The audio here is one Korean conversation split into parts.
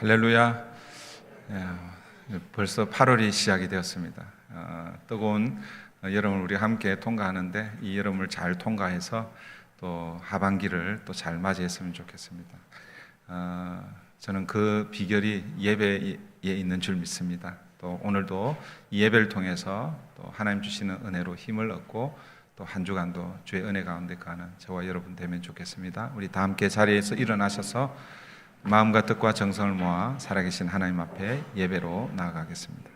할렐루야. 벌써 8월이 시작이 되었습니다. 뜨거운 여름을 우리 함께 통과하는데 이 여름을 잘 통과해서 또 하반기를 또 잘 맞이했으면 좋겠습니다. 저는 그 비결이 예배에 있는 줄 믿습니다. 또 오늘도 이 예배를 통해서 또 하나님 주시는 은혜로 힘을 얻고 또 한 주간도 주의 은혜 가운데 가는 저와 여러분 되면 좋겠습니다. 우리 다 함께 자리에서 일어나셔서 마음과 뜻과 정성을 모아 살아계신 하나님 앞에 예배로 나아가겠습니다.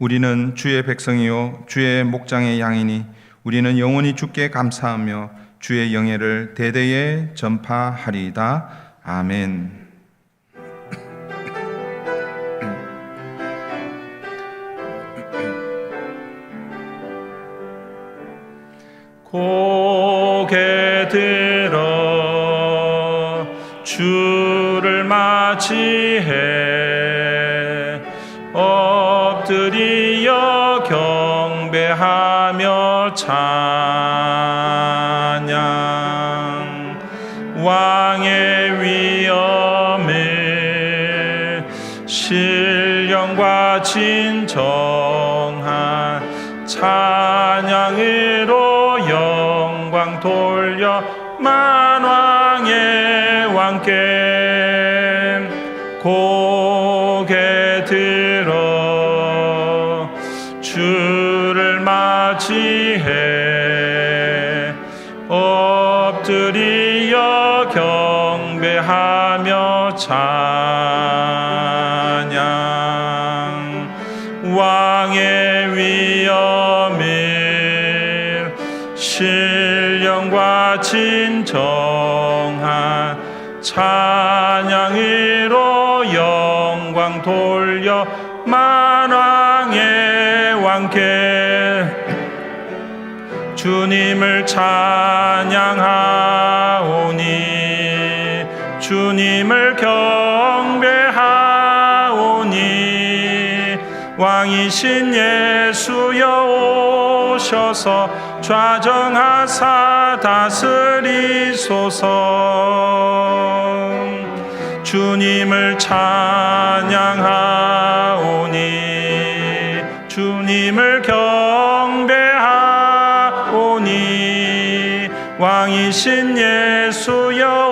우리는 주의 백성이요 주의 목장의 양이니 우리는 영원히 주께 감사하며 주의 영예를 대대에 전파하리이다. 아멘. 고개 들어 주를 맞이해 엎드리어 경배하며 찬양 왕의 위엄을 신령과 진정한 찬양으로 영광 돌려 만왕의 왕께 고개 들어 주를 맞이해 엎드리어 경배하며 찬양 왕의 위엄을 신령과 진정한 찬양으로 영광 돌려 만왕의 왕께 주님을 찬양하오니 주님을 경배하오니 왕이신 예수여 오셔서 좌정하사 다스리소서 주님을 찬양하오니 주님을 경배하오니 왕이신 예수여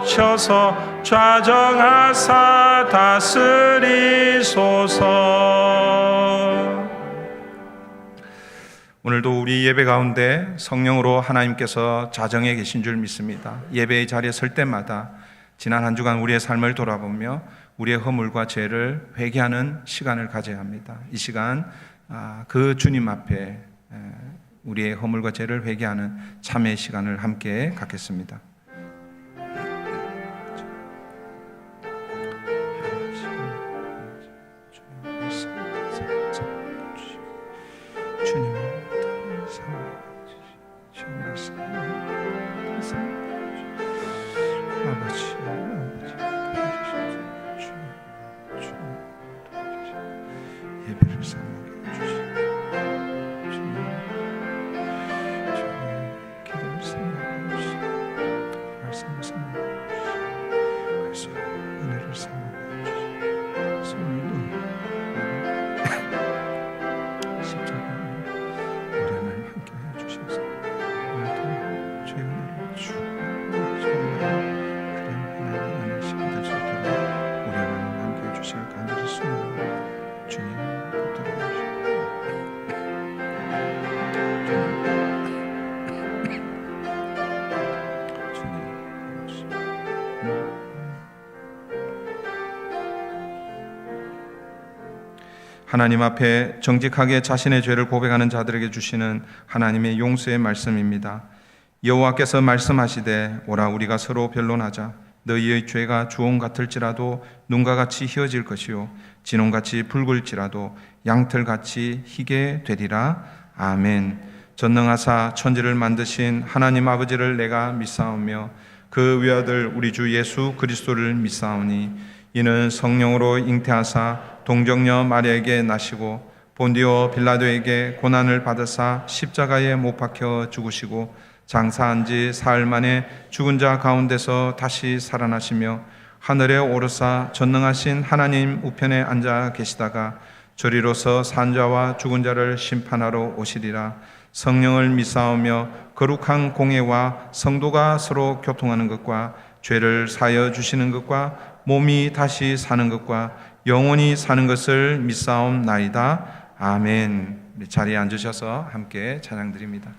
오셔서 좌정하사 다스리소서. 오늘도 우리 예배 가운데 성령으로 하나님께서 자정해 계신 줄 믿습니다. 예배의 자리에 설 때마다 지난 한 주간 우리의 삶을 돌아보며 우리의 허물과 죄를 회개하는 시간을 가져야 합니다. 이 시간 그 주님 앞에 우리의 허물과 죄를 회개하는 참회의 시간을 함께 갖겠습니다. 하나님 앞에 정직하게 자신의 죄를 고백하는 자들에게 주시는 하나님의 용서의 말씀입니다. 여호와께서 말씀하시되 오라 우리가 서로 변론하자 너희의 죄가 주홍 같을지라도 눈과 같이 희어질 것이요 진홍같이 붉을지라도 양털같이 희게 되리라. 아멘. 전능하사 천지를 만드신 하나님 아버지를 내가 믿사오며 그 외아들 우리 주 예수 그리스도를 믿사오니 이는 성령으로 잉태하사 동정녀 마리아에게 나시고 본디오 빌라도에게 고난을 받으사 십자가에 못 박혀 죽으시고 장사한 지 사흘 만에 죽은 자 가운데서 다시 살아나시며 하늘에 오르사 전능하신 하나님 우편에 앉아 계시다가 저리로서 산 자와 죽은 자를 심판하러 오시리라. 성령을 믿사오며 거룩한 공회와 성도가 서로 교통하는 것과 죄를 사하여 주시는 것과 몸이 다시 사는 것과 영원히 사는 것을 믿사옵나이다. 아멘. 자리에 앉으셔서 함께 찬양드립니다.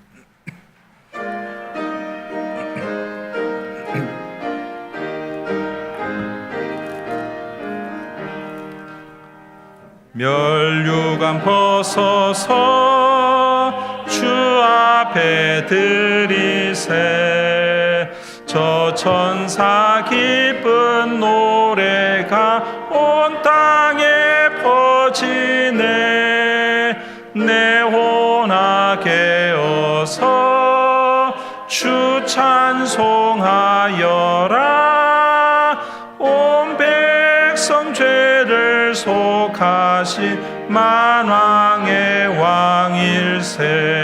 멸류관 벗어서 주 앞에 드리세. 저 천사 기쁜 노래가 온 땅에 퍼지네. 내 혼아 깨어서 주 찬송하여라. 온 백성 죄를 속하신 만왕의 왕일세.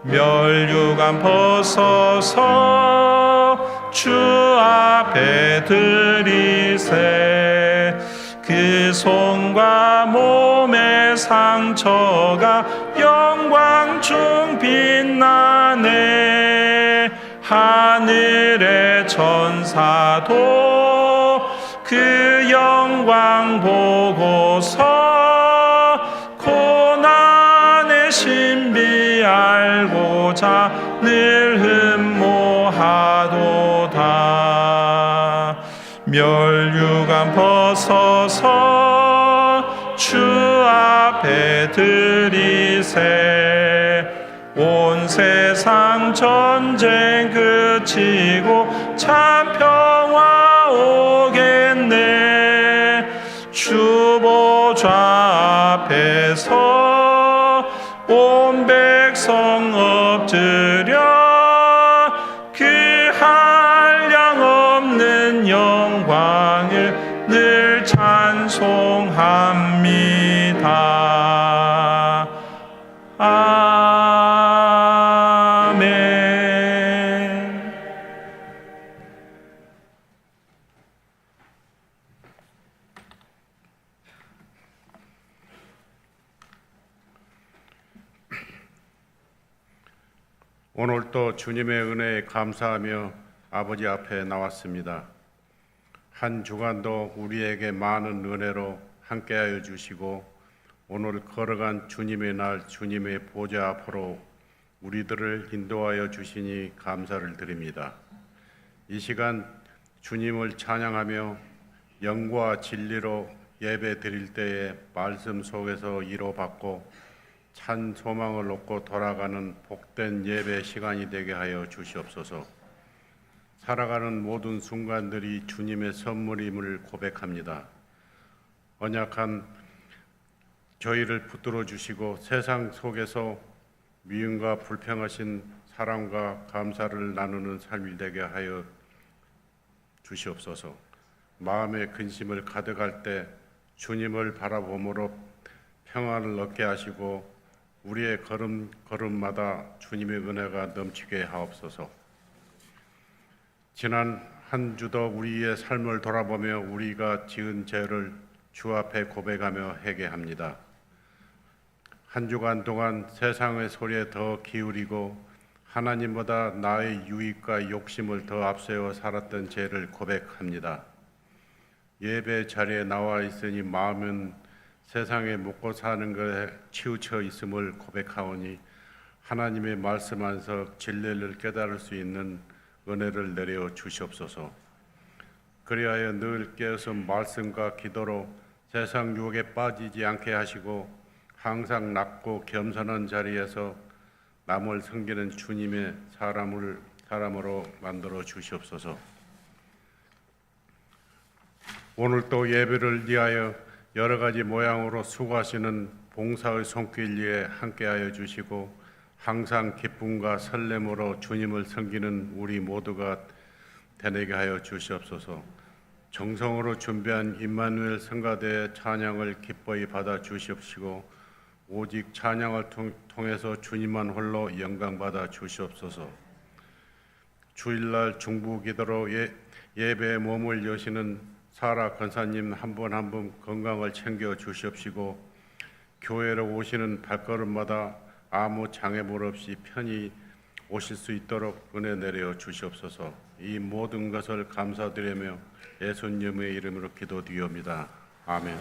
멸류관 벗어서 주 앞에 드리세. 그 손과 몸의 상처가 영광 중 빛나네. 하늘의 천사도 그 영광 보고서 고난의 신비 알고자 늘 흠모하도다. 멸류관 벗어서 주 앞에 드리세. 온 세상 전쟁 그치고 참 평화 오겠네. 주 보좌 앞에서 온 백성 엎드려 그 한량없는 영광을 늘 찬송합니다. 아멘. 오늘도 주님의 은혜에 감사하며 아버지 앞에 나왔습니다. 한 주간도 우리에게 많은 은혜로 함께하여 주시고 오늘 걸어간 주님의 날 주님의 보좌 앞으로 우리들을 인도하여 주시니 감사를 드립니다. 이 시간 주님을 찬양하며 영과 진리로 예배 드릴 때에 말씀 속에서 이로받고 찬 소망을 얻고 돌아가는 복된 예배 시간이 되게 하여 주시옵소서. 살아가는 모든 순간들이 주님의 선물임을 고백합니다. 언약한 저희를 붙들어 주시고 세상 속에서 미움과 불평하신 사랑과 감사를 나누는 삶이 되게 하여 주시옵소서. 마음의 근심을 가득할 때 주님을 바라봄으로 평안을 얻게 하시고 우리의 걸음마다 주님의 은혜가 넘치게 하옵소서. 지난 한 주도 우리의 삶을 돌아보며 우리가 지은 죄를 주 앞에 고백하며 회개합니다. 한 주간 동안 세상의 소리에 더 기울이고 하나님보다 나의 유익과 욕심을 더 앞세워 살았던 죄를 고백합니다. 예배 자리에 나와 있으니 마음은 세상에 먹고 사는 것에 치우쳐 있음을 고백하오니 하나님의 말씀 안에서 진리를 깨달을 수 있는 은혜를 내려 주시옵소서. 그리하여 늘 깨어서 말씀과 기도로 세상 유혹에 빠지지 않게 하시고 항상 낮고 겸손한 자리에서 남을 섬기는 주님의 사람으로 만들어 주시옵소서. 오늘 또 예배를 위하여 여러 가지 모양으로 수고하시는 봉사의 손길 위에 함께하여 주시고 항상 기쁨과 설렘으로 주님을 섬기는 우리 모두가 되게 하여 주시옵소서. 정성으로 준비한 임마누엘 성가대의 찬양을 기뻐히 받아 주시옵시고 오직 찬양을 통해서 주님만 홀로 영광 받아 주시옵소서. 주일날 중부기도로 예배에 몸을 여시는 사라 권사님 한 분 한 분 건강을 챙겨 주시옵시고 교회로 오시는 발걸음마다 아무 장애물 없이 편히 오실 수 있도록 은혜 내려 주시옵소서. 이 모든 것을 감사드리며 예수님의 이름으로 기도드리옵니다. 아멘.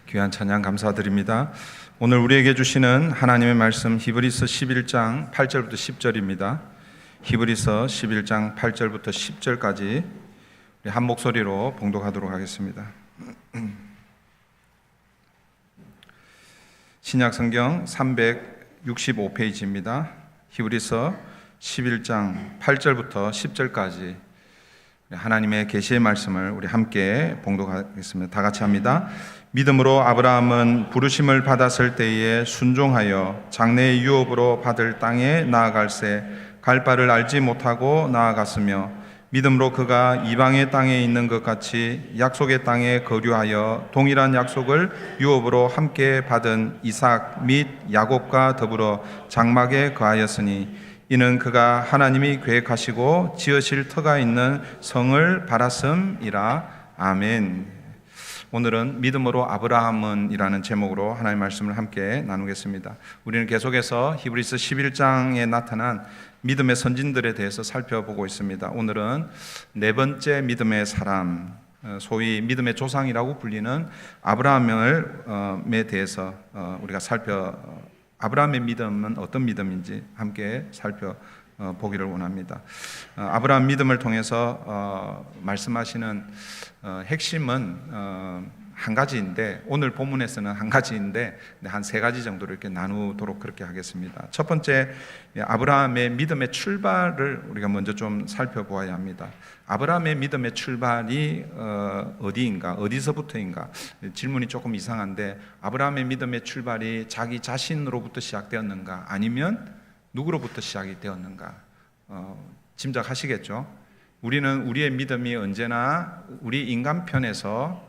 귀한 찬양 감사드립니다. 오늘 우리에게 주시는 하나님의 말씀 히브리서 11장 8절부터 10절입니다. 히브리서 11장 8절부터 10절까지 한 목소리로 봉독하도록 하겠습니다. 신약 성경 365페이지입니다. 히브리서 11장 8절부터 10절까지 하나님의 계시의 말씀을 우리 함께 봉독하겠습니다. 다 같이 합니다. 믿음으로 아브라함은 부르심을 받았을 때에 순종하여 장래의 유업으로 받을 땅에 나아갈새 갈 바를 알지 못하고 나아갔으며 믿음으로 그가 이방의 땅에 있는 것 같이 약속의 땅에 거류하여 동일한 약속을 유업으로 함께 받은 이삭 및 야곱과 더불어 장막에 거하였으니 이는 그가 하나님이 계획하시고 지으실 터가 있는 성을 바랐음이라. 아멘. 오늘은 믿음으로 아브라함은이라는 제목으로 하나님의 말씀을 함께 나누겠습니다. 우리는 계속해서 히브리서 11장에 나타난 믿음의 선진들에 대해서 살펴보고 있습니다. 오늘은 네 번째 믿음의 사람, 소위 믿음의 조상이라고 불리는 아브라함에 대해서 우리가 아브라함의 믿음은 어떤 믿음인지 함께 살펴보기를 원합니다. 아브라함 믿음을 통해서 말씀하시는 핵심은 한 가지인데, 오늘 본문에서는 한 가지인데 한 세 가지 정도로 이렇게 나누도록 그렇게 하겠습니다. 첫 번째, 아브라함의 믿음의 출발을 우리가 먼저 좀 살펴보아야 합니다. 아브라함의 믿음의 출발이 어디인가, 어디서부터인가? 질문이 조금 이상한데, 아브라함의 믿음의 출발이 자기 자신으로부터 시작되었는가, 아니면 누구로부터 시작이 되었는가? 짐작하시겠죠? 우리는 우리의 믿음이 언제나 우리 인간 편에서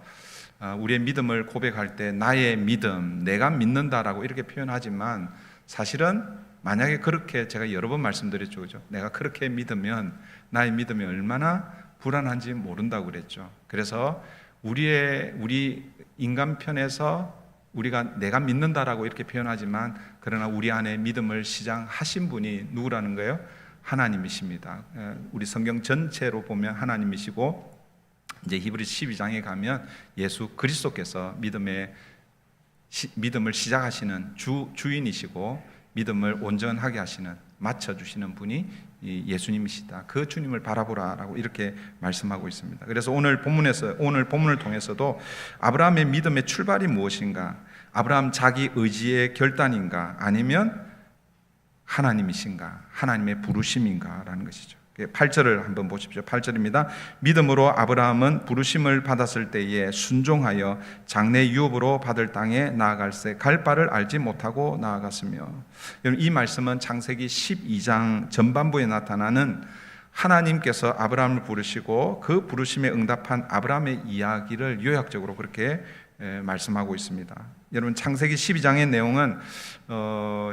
우리의 믿음을 고백할 때 나의 믿음, 내가 믿는다라고 이렇게 표현하지만, 사실은 만약에 그렇게, 제가 여러 번 말씀드렸죠, 그죠? 내가 그렇게 믿으면 나의 믿음이 얼마나 불안한지 모른다고 그랬죠. 그래서 우리 인간 편에서 우리가 내가 믿는다라고 이렇게 표현하지만, 그러나 우리 안에 믿음을 시작하신 분이 누구라는 거예요? 하나님이십니다. 우리 성경 전체로 보면 하나님이시고, 이제 히브리서 12장에 가면 예수 그리스도께서 믿음을 시작하시는 주인이시고, 믿음을 온전하게 하시는, 맞춰주시는 분이 예수님이시다. 그 주님을 바라보라라고 이렇게 말씀하고 있습니다. 그래서 오늘 본문을 통해서도 아브라함의 믿음의 출발이 무엇인가, 아브라함 자기 의지의 결단인가, 아니면 하나님이신가, 하나님의 부르심인가라는 것이죠. 8절을 한번 보십시오. 8절입니다. 믿음으로 아브라함은 부르심을 받았을 때에 순종하여 장래 유업으로 받을 땅에 나아갈새 갈 바를 알지 못하고 나아갔으며. 여러분, 이 말씀은 창세기 12장 전반부에 나타나는 하나님께서 아브라함을 부르시고 그 부르심에 응답한 아브라함의 이야기를 요약적으로 그렇게 말씀하고 있습니다. 여러분, 창세기 12장의 내용은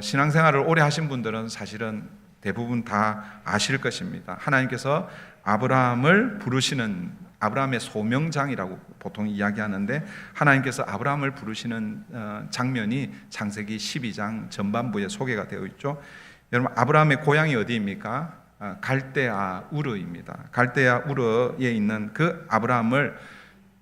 신앙생활을 오래 하신 분들은 사실은 대부분 다 아실 것입니다. 하나님께서 아브라함을 부르시는, 아브라함의 소명장이라고 보통 이야기하는데, 하나님께서 아브라함을 부르시는 장면이 창세기 12장 전반부에 소개가 되어 있죠. 여러분, 아브라함의 고향이 어디입니까? 갈대아 우르입니다. 갈대아 우르에 있는 그 아브라함을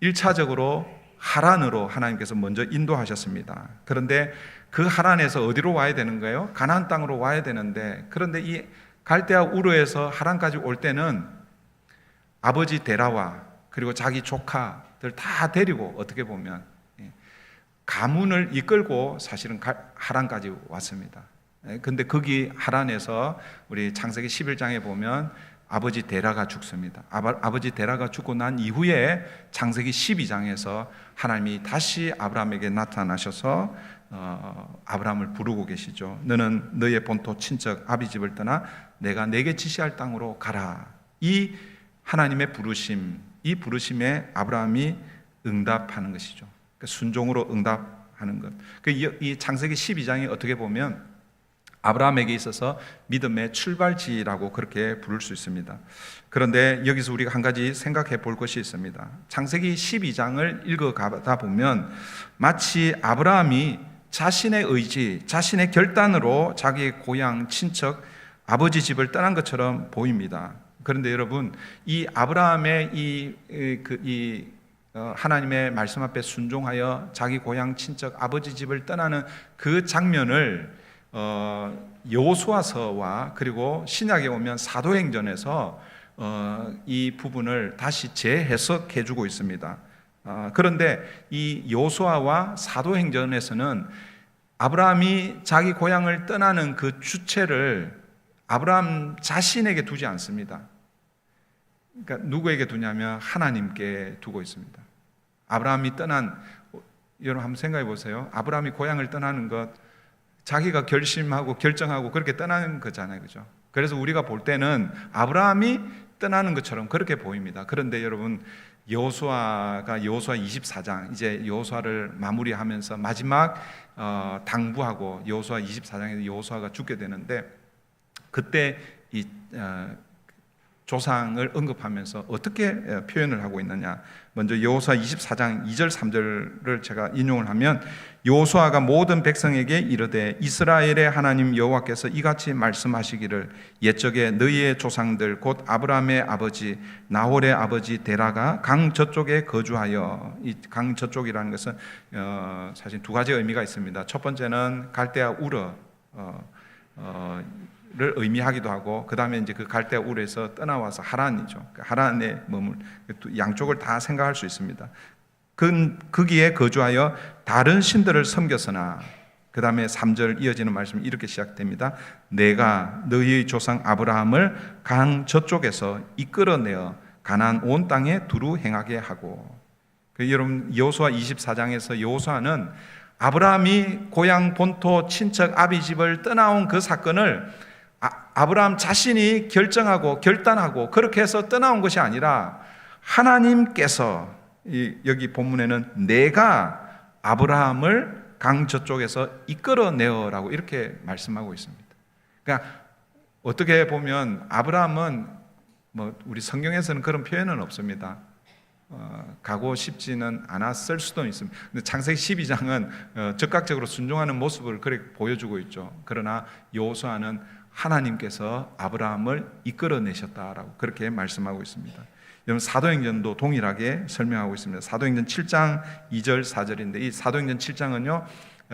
1차적으로 하란으로 하나님께서 먼저 인도하셨습니다. 그런데 그 하란에서 어디로 와야 되는 거예요? 가나안 땅으로 와야 되는데, 그런데 이 갈대아 우르에서 하란까지 올 때는 아버지 데라와 그리고 자기 조카들 다 데리고, 어떻게 보면 가문을 이끌고 사실은 하란까지 왔습니다. 근데 거기 하란에서 우리 창세기 11장에 보면 아버지 데라가 죽습니다. 아버지 데라가 죽고 난 이후에 창세기 12장에서 하나님이 다시 아브라함에게 나타나셔서 아브라함을 부르고 계시죠. 너는 너의 본토 친척 아비 집을 떠나 내가 내게 지시할 땅으로 가라. 이 하나님의 부르심, 이 부르심에 아브라함이 응답하는 것이죠. 순종으로 응답하는 것. 이 창세기 12장이 어떻게 보면 아브라함에게 있어서 믿음의 출발지라고 그렇게 부를 수 있습니다. 그런데 여기서 우리가 한 가지 생각해 볼 것이 있습니다. 창세기 12장을 읽어가다 보면 마치 아브라함이 자신의 의지, 자신의 결단으로 자기의 고향, 친척, 아버지 집을 떠난 것처럼 보입니다. 그런데 여러분, 이 아브라함의 하나님의 말씀 앞에 순종하여 자기 고향, 친척, 아버지 집을 떠나는 그 장면을 여호수아서와 그리고 신약에 오면 사도행전에서 이 부분을 다시 재해석해 주고 있습니다. 그런데 이 여호수아와 사도행전에서는 아브라함이 자기 고향을 떠나는 그 주체를 아브라함 자신에게 두지 않습니다. 그러니까 누구에게 두냐면 하나님께 두고 있습니다. 아브라함이 여러분 한번 생각해 보세요. 아브라함이 고향을 떠나는 것, 자기가 결심하고 결정하고 그렇게 떠나는 거잖아요, 그죠? 그래서 우리가 볼 때는 아브라함이 떠나는 것처럼 그렇게 보입니다. 그런데 여러분, 여호수아 24장, 이제 여호수아를 마무리하면서 마지막 당부하고 여호수아 24장에서 여호수아가 죽게 되는데, 그때 이 조상을 언급하면서 어떻게 표현을 하고 있느냐. 먼저 여호수아 24장 2절 3절을 제가 인용을 하면, 여호수아가 모든 백성에게 이르되 이스라엘의 하나님 여호와께서 이같이 말씀하시기를 옛적에 너희의 조상들 곧 아브라함의 아버지 나홀의 아버지 데라가 강 저쪽에 거주하여, 이 강 저쪽이라는 것은 사실 두 가지 의미가 있습니다. 첫 번째는 갈대아 우르 를 의미하기도 하고, 그 다음에 이제 그 갈대아 우르에서 떠나와서 하란이죠. 하란에 머물, 양쪽을 다 생각할 수 있습니다. 거기에 거주하여 다른 신들을 섬겼으나, 그 다음에 3절 이어지는 말씀이 이렇게 시작됩니다. 내가 너희의 조상 아브라함을 강 저쪽에서 이끌어내어 가나안 온 땅에 두루 행하게 하고. 여러분, 여호수아 24장에서 여호수아는 아브라함이 고향 본토 친척 아비 집을 떠나온 그 사건을 아브라함 자신이 결정하고 결단하고 그렇게 해서 떠나온 것이 아니라, 하나님께서 여기 본문에는 내가 아브라함을 강 저쪽에서 이끌어내어라고 이렇게 말씀하고 있습니다. 그러니까 어떻게 보면 아브라함은 우리 성경에서는 그런 표현은 없습니다. 가고 싶지는 않았을 수도 있습니다. 근데 창세기 12장은 즉각적으로 순종하는 모습을 그렇게 보여주고 있죠. 그러나 여호수아는 하나님께서 아브라함을 이끌어내셨다라고 그렇게 말씀하고 있습니다. 여러분, 사도행전도 동일하게 설명하고 있습니다. 사도행전 7장 2절 4절인데, 이 사도행전 7장은요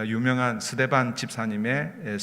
유명한 스데반 집사님의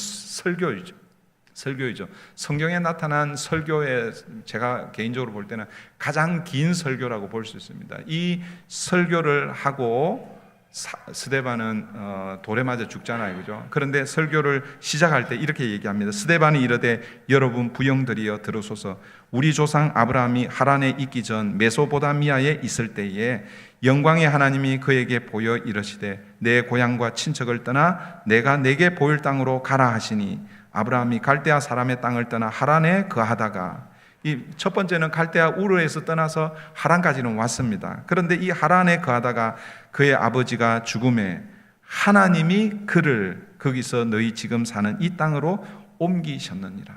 설교이죠. 성경에 나타난 설교에 제가 개인적으로 볼 때는 가장 긴 설교라고 볼 수 있습니다. 이 설교를 하고 스데반은 돌에 맞아 죽잖아요, 그죠? 그런데 설교를 시작할 때 이렇게 얘기합니다. 스데반이 이르되 여러분 부영들이여 들으소서. 우리 조상 아브라함이 하란에 있기 전 메소포타미아에 있을 때에 영광의 하나님이 그에게 보여 이르시되 내 고향과 친척을 떠나 내가 내게 보일 땅으로 가라 하시니, 아브라함이 갈대아 사람의 땅을 떠나 하란에 거하다가, 이 첫 번째는 갈대아 우르에서 떠나서 하란까지는 왔습니다. 그런데 이 하란에 거하다가 그의 아버지가 죽음에 하나님이 그를 거기서 너희 지금 사는 이 땅으로 옮기셨느니라.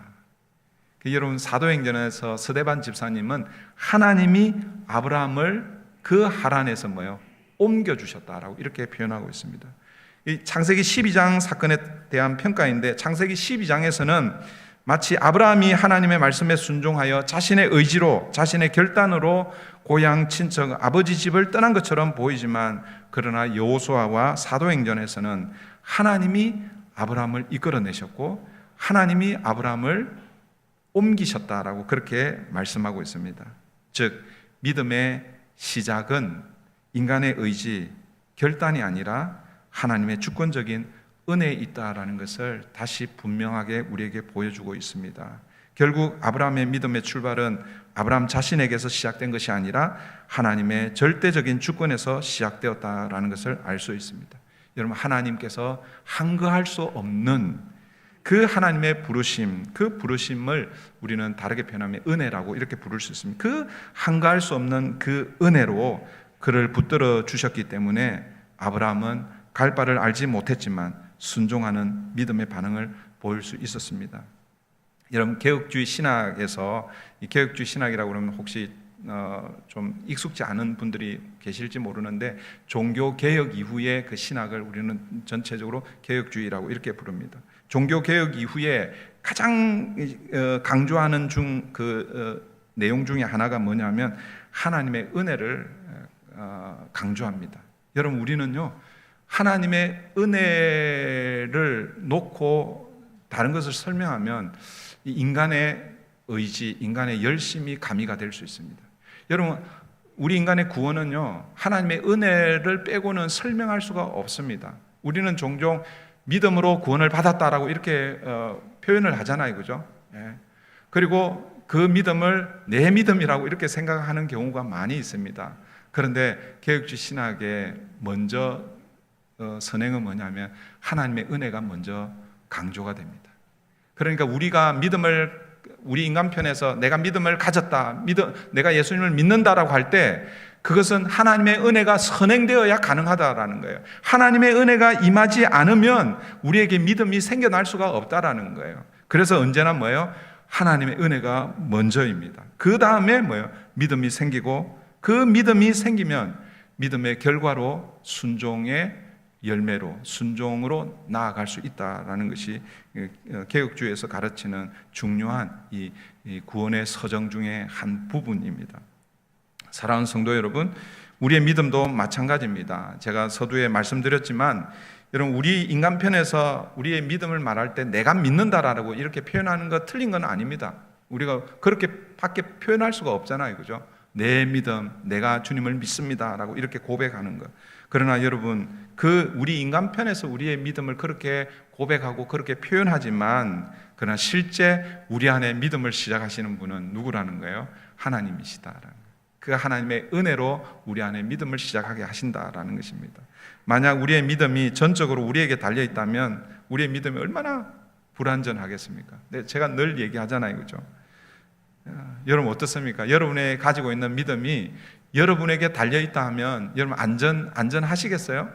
여러분, 사도행전에서 스데반 집사님은 하나님이 아브라함을 그 하란에서 옮겨주셨다라고 이렇게 표현하고 있습니다. 이 창세기 12장 사건에 대한 평가인데, 창세기 12장에서는 마치 아브라함이 하나님의 말씀에 순종하여 자신의 의지로, 자신의 결단으로 고향 친척 아버지 집을 떠난 것처럼 보이지만, 그러나 여호수아와 사도행전에서는 하나님이 아브라함을 이끌어내셨고 하나님이 아브라함을 옮기셨다라고 그렇게 말씀하고 있습니다. 즉, 믿음의 시작은 인간의 의지, 결단이 아니라 하나님의 주권적인 은혜에 있다라는 것을 다시 분명하게 우리에게 보여주고 있습니다. 결국 아브라함의 믿음의 출발은 아브라함 자신에게서 시작된 것이 아니라 하나님의 절대적인 주권에서 시작되었다라는 것을 알 수 있습니다. 여러분, 하나님께서 한거할 수 없는 그 하나님의 부르심, 그 부르심을 우리는 다르게 표현하면 은혜라고 이렇게 부를 수 있습니다. 그 한거할 수 없는 그 은혜로 그를 붙들어 주셨기 때문에 아브라함은 갈 바를 알지 못했지만 순종하는 믿음의 반응을 보일 수 있었습니다. 여러분, 개혁주의 신학에서, 이 개혁주의 신학이라고 그러면 혹시 좀 익숙지 않은 분들이 계실지 모르는데, 종교 개혁 이후의 그 신학을 우리는 전체적으로 개혁주의라고 이렇게 부릅니다. 종교 개혁 이후에 가장 강조하는 내용 중에 하나가 뭐냐면 하나님의 은혜를 강조합니다. 여러분, 우리는요 하나님의 은혜를 놓고 다른 것을 설명하면 인간의 의지, 인간의 열심이 가미가 될 수 있습니다. 여러분, 우리 인간의 구원은요 하나님의 은혜를 빼고는 설명할 수가 없습니다. 우리는 종종 믿음으로 구원을 받았다라고 이렇게 표현을 하잖아요, 그죠? 예. 그리고 그 믿음을 내 믿음이라고 이렇게 생각하는 경우가 많이 있습니다. 그런데 개혁주의 신학의 먼저 선행은 뭐냐면 하나님의 은혜가 먼저 강조가 됩니다. 그러니까 우리 인간편에서 내가 믿음을 가졌다, 내가 예수님을 믿는다라고 할 때 그것은 하나님의 은혜가 선행되어야 가능하다라는 거예요. 하나님의 은혜가 임하지 않으면 우리에게 믿음이 생겨날 수가 없다라는 거예요. 그래서 언제나 뭐예요? 하나님의 은혜가 먼저입니다. 그 다음에 뭐예요? 믿음이 생기고, 그 믿음이 생기면 믿음의 결과로 순종의 열매로, 순종으로 나아갈 수 있다라는 것이 개혁주의에서 가르치는 중요한 이 구원의 서정 중에 한 부분입니다. 사랑하는 성도 여러분, 우리의 믿음도 마찬가지입니다. 제가 서두에 말씀드렸지만, 여러분, 우리 인간편에서 우리의 믿음을 말할 때 내가 믿는다라고 이렇게 표현하는 거 틀린 건 아닙니다. 우리가 그렇게 밖에 표현할 수가 없잖아요, 그죠? 내 믿음, 내가 주님을 믿습니다라고 이렇게 고백하는 것. 그러나 여러분, 그 우리 인간편에서 우리의 믿음을 그렇게 고백하고 그렇게 표현하지만, 그러나 실제 우리 안에 믿음을 시작하시는 분은 누구라는 거예요? 하나님이시다라는 거예요. 그 하나님의 은혜로 우리 안에 믿음을 시작하게 하신다라는 것입니다. 만약 우리의 믿음이 전적으로 우리에게 달려 있다면 우리의 믿음이 얼마나 불완전하겠습니까? 제가 늘 얘기하잖아요, 그죠? 여러분 어떻습니까? 여러분의 가지고 있는 믿음이 여러분에게 달려 있다 하면 여러분 안전하시겠어요?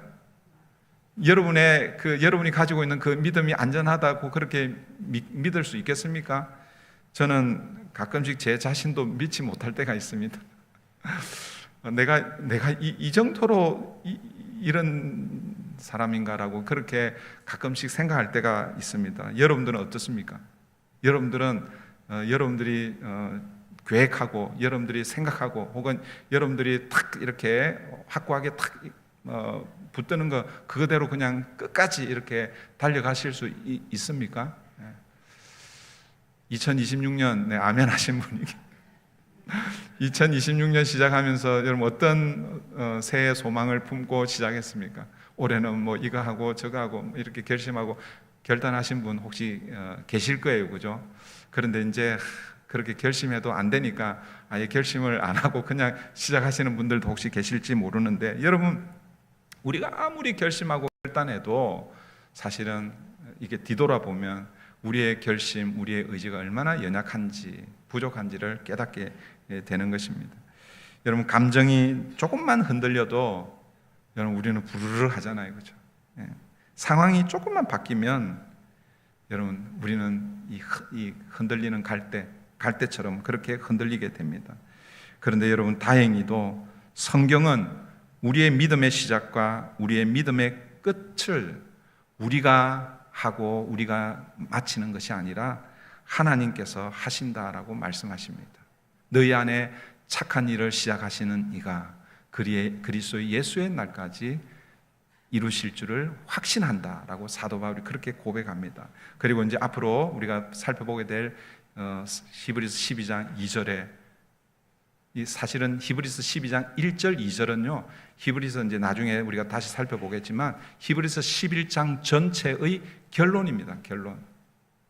여러분이 가지고 있는 그 믿음이 안전하다고 그렇게 믿을 수 있겠습니까? 저는 가끔씩 제 자신도 믿지 못할 때가 있습니다. 내가 이 정도로 이런 사람인가라고 그렇게 가끔씩 생각할 때가 있습니다. 여러분들은 어떻습니까? 여러분들이 계획하고, 여러분들이 생각하고, 혹은 여러분들이 탁 이렇게 확고하게 탁 붙드는 거 그거대로 그냥 끝까지 이렇게 달려가실 수 있습니까? 2026년 아멘 하신 분이 2026년 시작하면서 여러분 어떤 새해 소망을 품고 시작했습니까? 올해는 뭐 이거 하고 저거 하고 이렇게 결심하고 결단하신 분 혹시 계실 거예요, 그죠? 그런데 이제 그렇게 결심해도 안 되니까 아예 결심을 안 하고 그냥 시작하시는 분들도 혹시 계실지 모르는데, 여러분, 우리가 아무리 결심하고 결단해도 사실은 이게 뒤돌아보면 우리의 결심, 우리의 의지가 얼마나 연약한지, 부족한지를 깨닫게 되는 것입니다. 여러분, 감정이 조금만 흔들려도 여러분 우리는 부르르 하잖아요, 그렇죠? 상황이 조금만 바뀌면 여러분 우리는 이 흔들리는 갈대처럼 그렇게 흔들리게 됩니다. 그런데 여러분, 다행히도 성경은 우리의 믿음의 시작과 우리의 믿음의 끝을 우리가 하고 우리가 마치는 것이 아니라 하나님께서 하신다라고 말씀하십니다. 너희 안에 착한 일을 시작하시는 이가 그리스도의 예수의 날까지 이루실 줄을 확신한다라고 사도 바울이 그렇게 고백합니다. 그리고 이제 앞으로 우리가 살펴보게 될 히브리서 12장 2절에, 사실은 히브리서 12장 1절 2절은요, 히브리서 이제 나중에 우리가 다시 살펴보겠지만 히브리서 11장 전체의 결론입니다. 결론.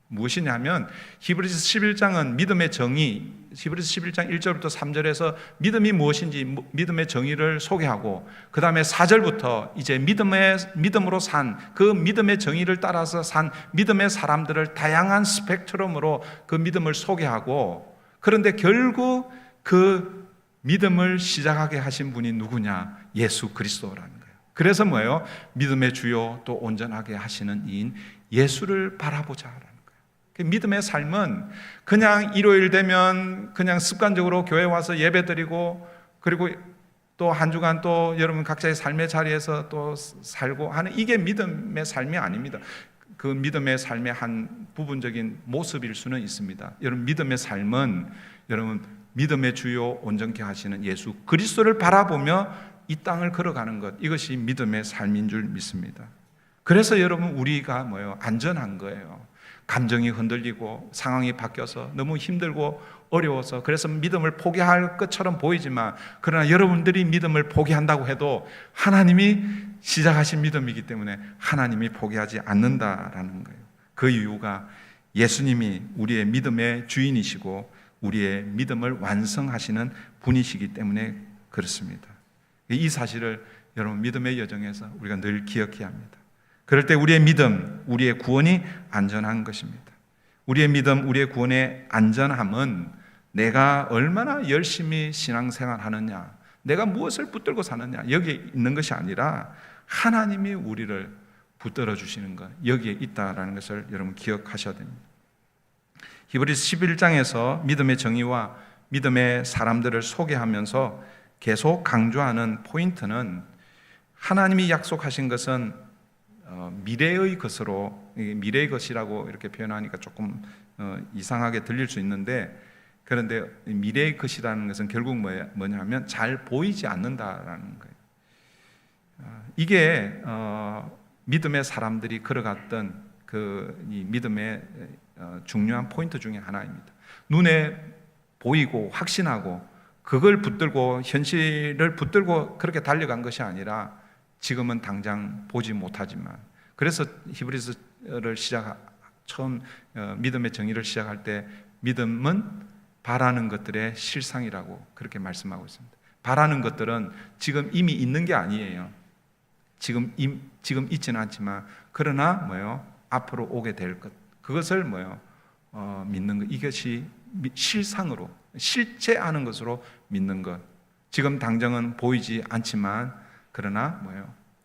무엇이냐면 히브리서 11장은 믿음의 정의, 히브리서 11장 1절부터 3절에서 믿음이 무엇인지 믿음의 정의를 소개하고, 그 다음에 4절부터 이제 믿음으로 산, 그 믿음의 정의를 따라서 산 믿음의 사람들을 다양한 스펙트럼으로 그 믿음을 소개하고, 그런데 결국 그 믿음을 시작하게 하신 분이 누구냐? 예수 그리스도라는 거예요. 그래서 뭐예요? 믿음의 주요 또 온전하게 하시는 이인 예수를 바라보자라는 거예요. 믿음의 삶은 그냥 일요일 되면 그냥 습관적으로 교회 와서 예배드리고, 그리고 또 한 주간 또 여러분 각자의 삶의 자리에서 또 살고 하는, 이게 믿음의 삶이 아닙니다. 그 믿음의 삶의 한 부분적인 모습일 수는 있습니다. 여러분, 믿음의 삶은 여러분 믿음의 주요 온전케 하시는 예수 그리스도를 바라보며 이 땅을 걸어가는 것, 이것이 믿음의 삶인 줄 믿습니다. 그래서 여러분 우리가 뭐예요? 안전한 거예요. 감정이 흔들리고 상황이 바뀌어서 너무 힘들고 어려워서 그래서 믿음을 포기할 것처럼 보이지만, 그러나 여러분들이 믿음을 포기한다고 해도 하나님이 시작하신 믿음이기 때문에 하나님이 포기하지 않는다라는 거예요. 그 이유가 예수님이 우리의 믿음의 주인이시고 우리의 믿음을 완성하시는 분이시기 때문에 그렇습니다. 이 사실을 여러분 믿음의 여정에서 우리가 늘 기억해야 합니다. 그럴 때 우리의 믿음, 우리의 구원이 안전한 것입니다. 우리의 믿음, 우리의 구원의 안전함은 내가 얼마나 열심히 신앙생활 하느냐, 내가 무엇을 붙들고 사느냐, 여기에 있는 것이 아니라 하나님이 우리를 붙들어 주시는 것, 여기에 있다라는 것을 여러분 기억하셔야 됩니다. 히브리서 11장에서 믿음의 정의와 믿음의 사람들을 소개하면서 계속 강조하는 포인트는 하나님이 약속하신 것은 미래의 것으로, 미래의 것이라고 이렇게 표현하니까 조금 이상하게 들릴 수 있는데, 그런데 미래의 것이라는 것은 결국 뭐냐면 잘 보이지 않는다라는 거예요. 이게 믿음의 사람들이 걸어갔던 이 믿음의 중요한 포인트 중에 하나입니다. 눈에 보이고 확신하고 그걸 붙들고 현실을 붙들고 그렇게 달려간 것이 아니라 지금은 당장 보지 못하지만, 그래서 히브리서를 처음 믿음의 정의를 시작할 때 믿음은 바라는 것들의 실상이라고 그렇게 말씀하고 있습니다. 바라는 것들은 지금 이미 있는 게 아니에요. 지금 있지는 않지만, 그러나 앞으로 오게 될 것, 그것을 믿는 것, 이것이 실상으로 실제하는 것으로 믿는 것. 지금 당장은 보이지 않지만 그러나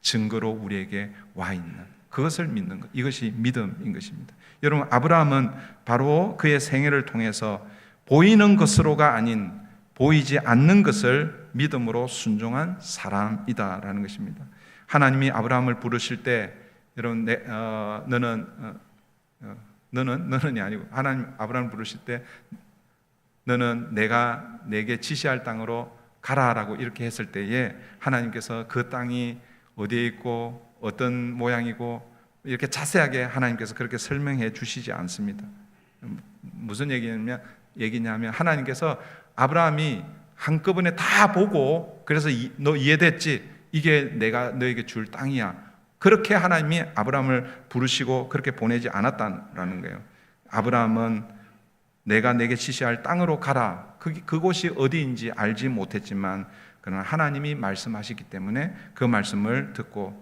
증거로 우리에게 와 있는 그것을 믿는 것, 이것이 믿음인 것입니다. 여러분, 아브라함은 바로 그의 생애를 통해서 보이는 것으로가 아닌 보이지 않는 것을 믿음으로 순종한 사람이다라는 것입니다. 하나님이 아브라함을 부르실 때, 여러분, 너는이 아니고 하나님 아브라함을 부르실 때 너는 내가 내게 지시할 땅으로 가라라고 이렇게 했을 때에 하나님께서 그 땅이 어디에 있고 어떤 모양이고 이렇게 자세하게 하나님께서 그렇게 설명해 주시지 않습니다. 무슨 얘기냐면 하나님께서 아브라함이 한꺼번에 다 보고, 그래서 너 이해됐지? 이게 내가 너에게 줄 땅이야, 그렇게 하나님이 아브라함을 부르시고 그렇게 보내지 않았다는 거예요. 아브라함은 내가 내게 지시할 땅으로 가라, 그곳이 어디인지 알지 못했지만 그러나 하나님이 말씀하시기 때문에 그 말씀을 듣고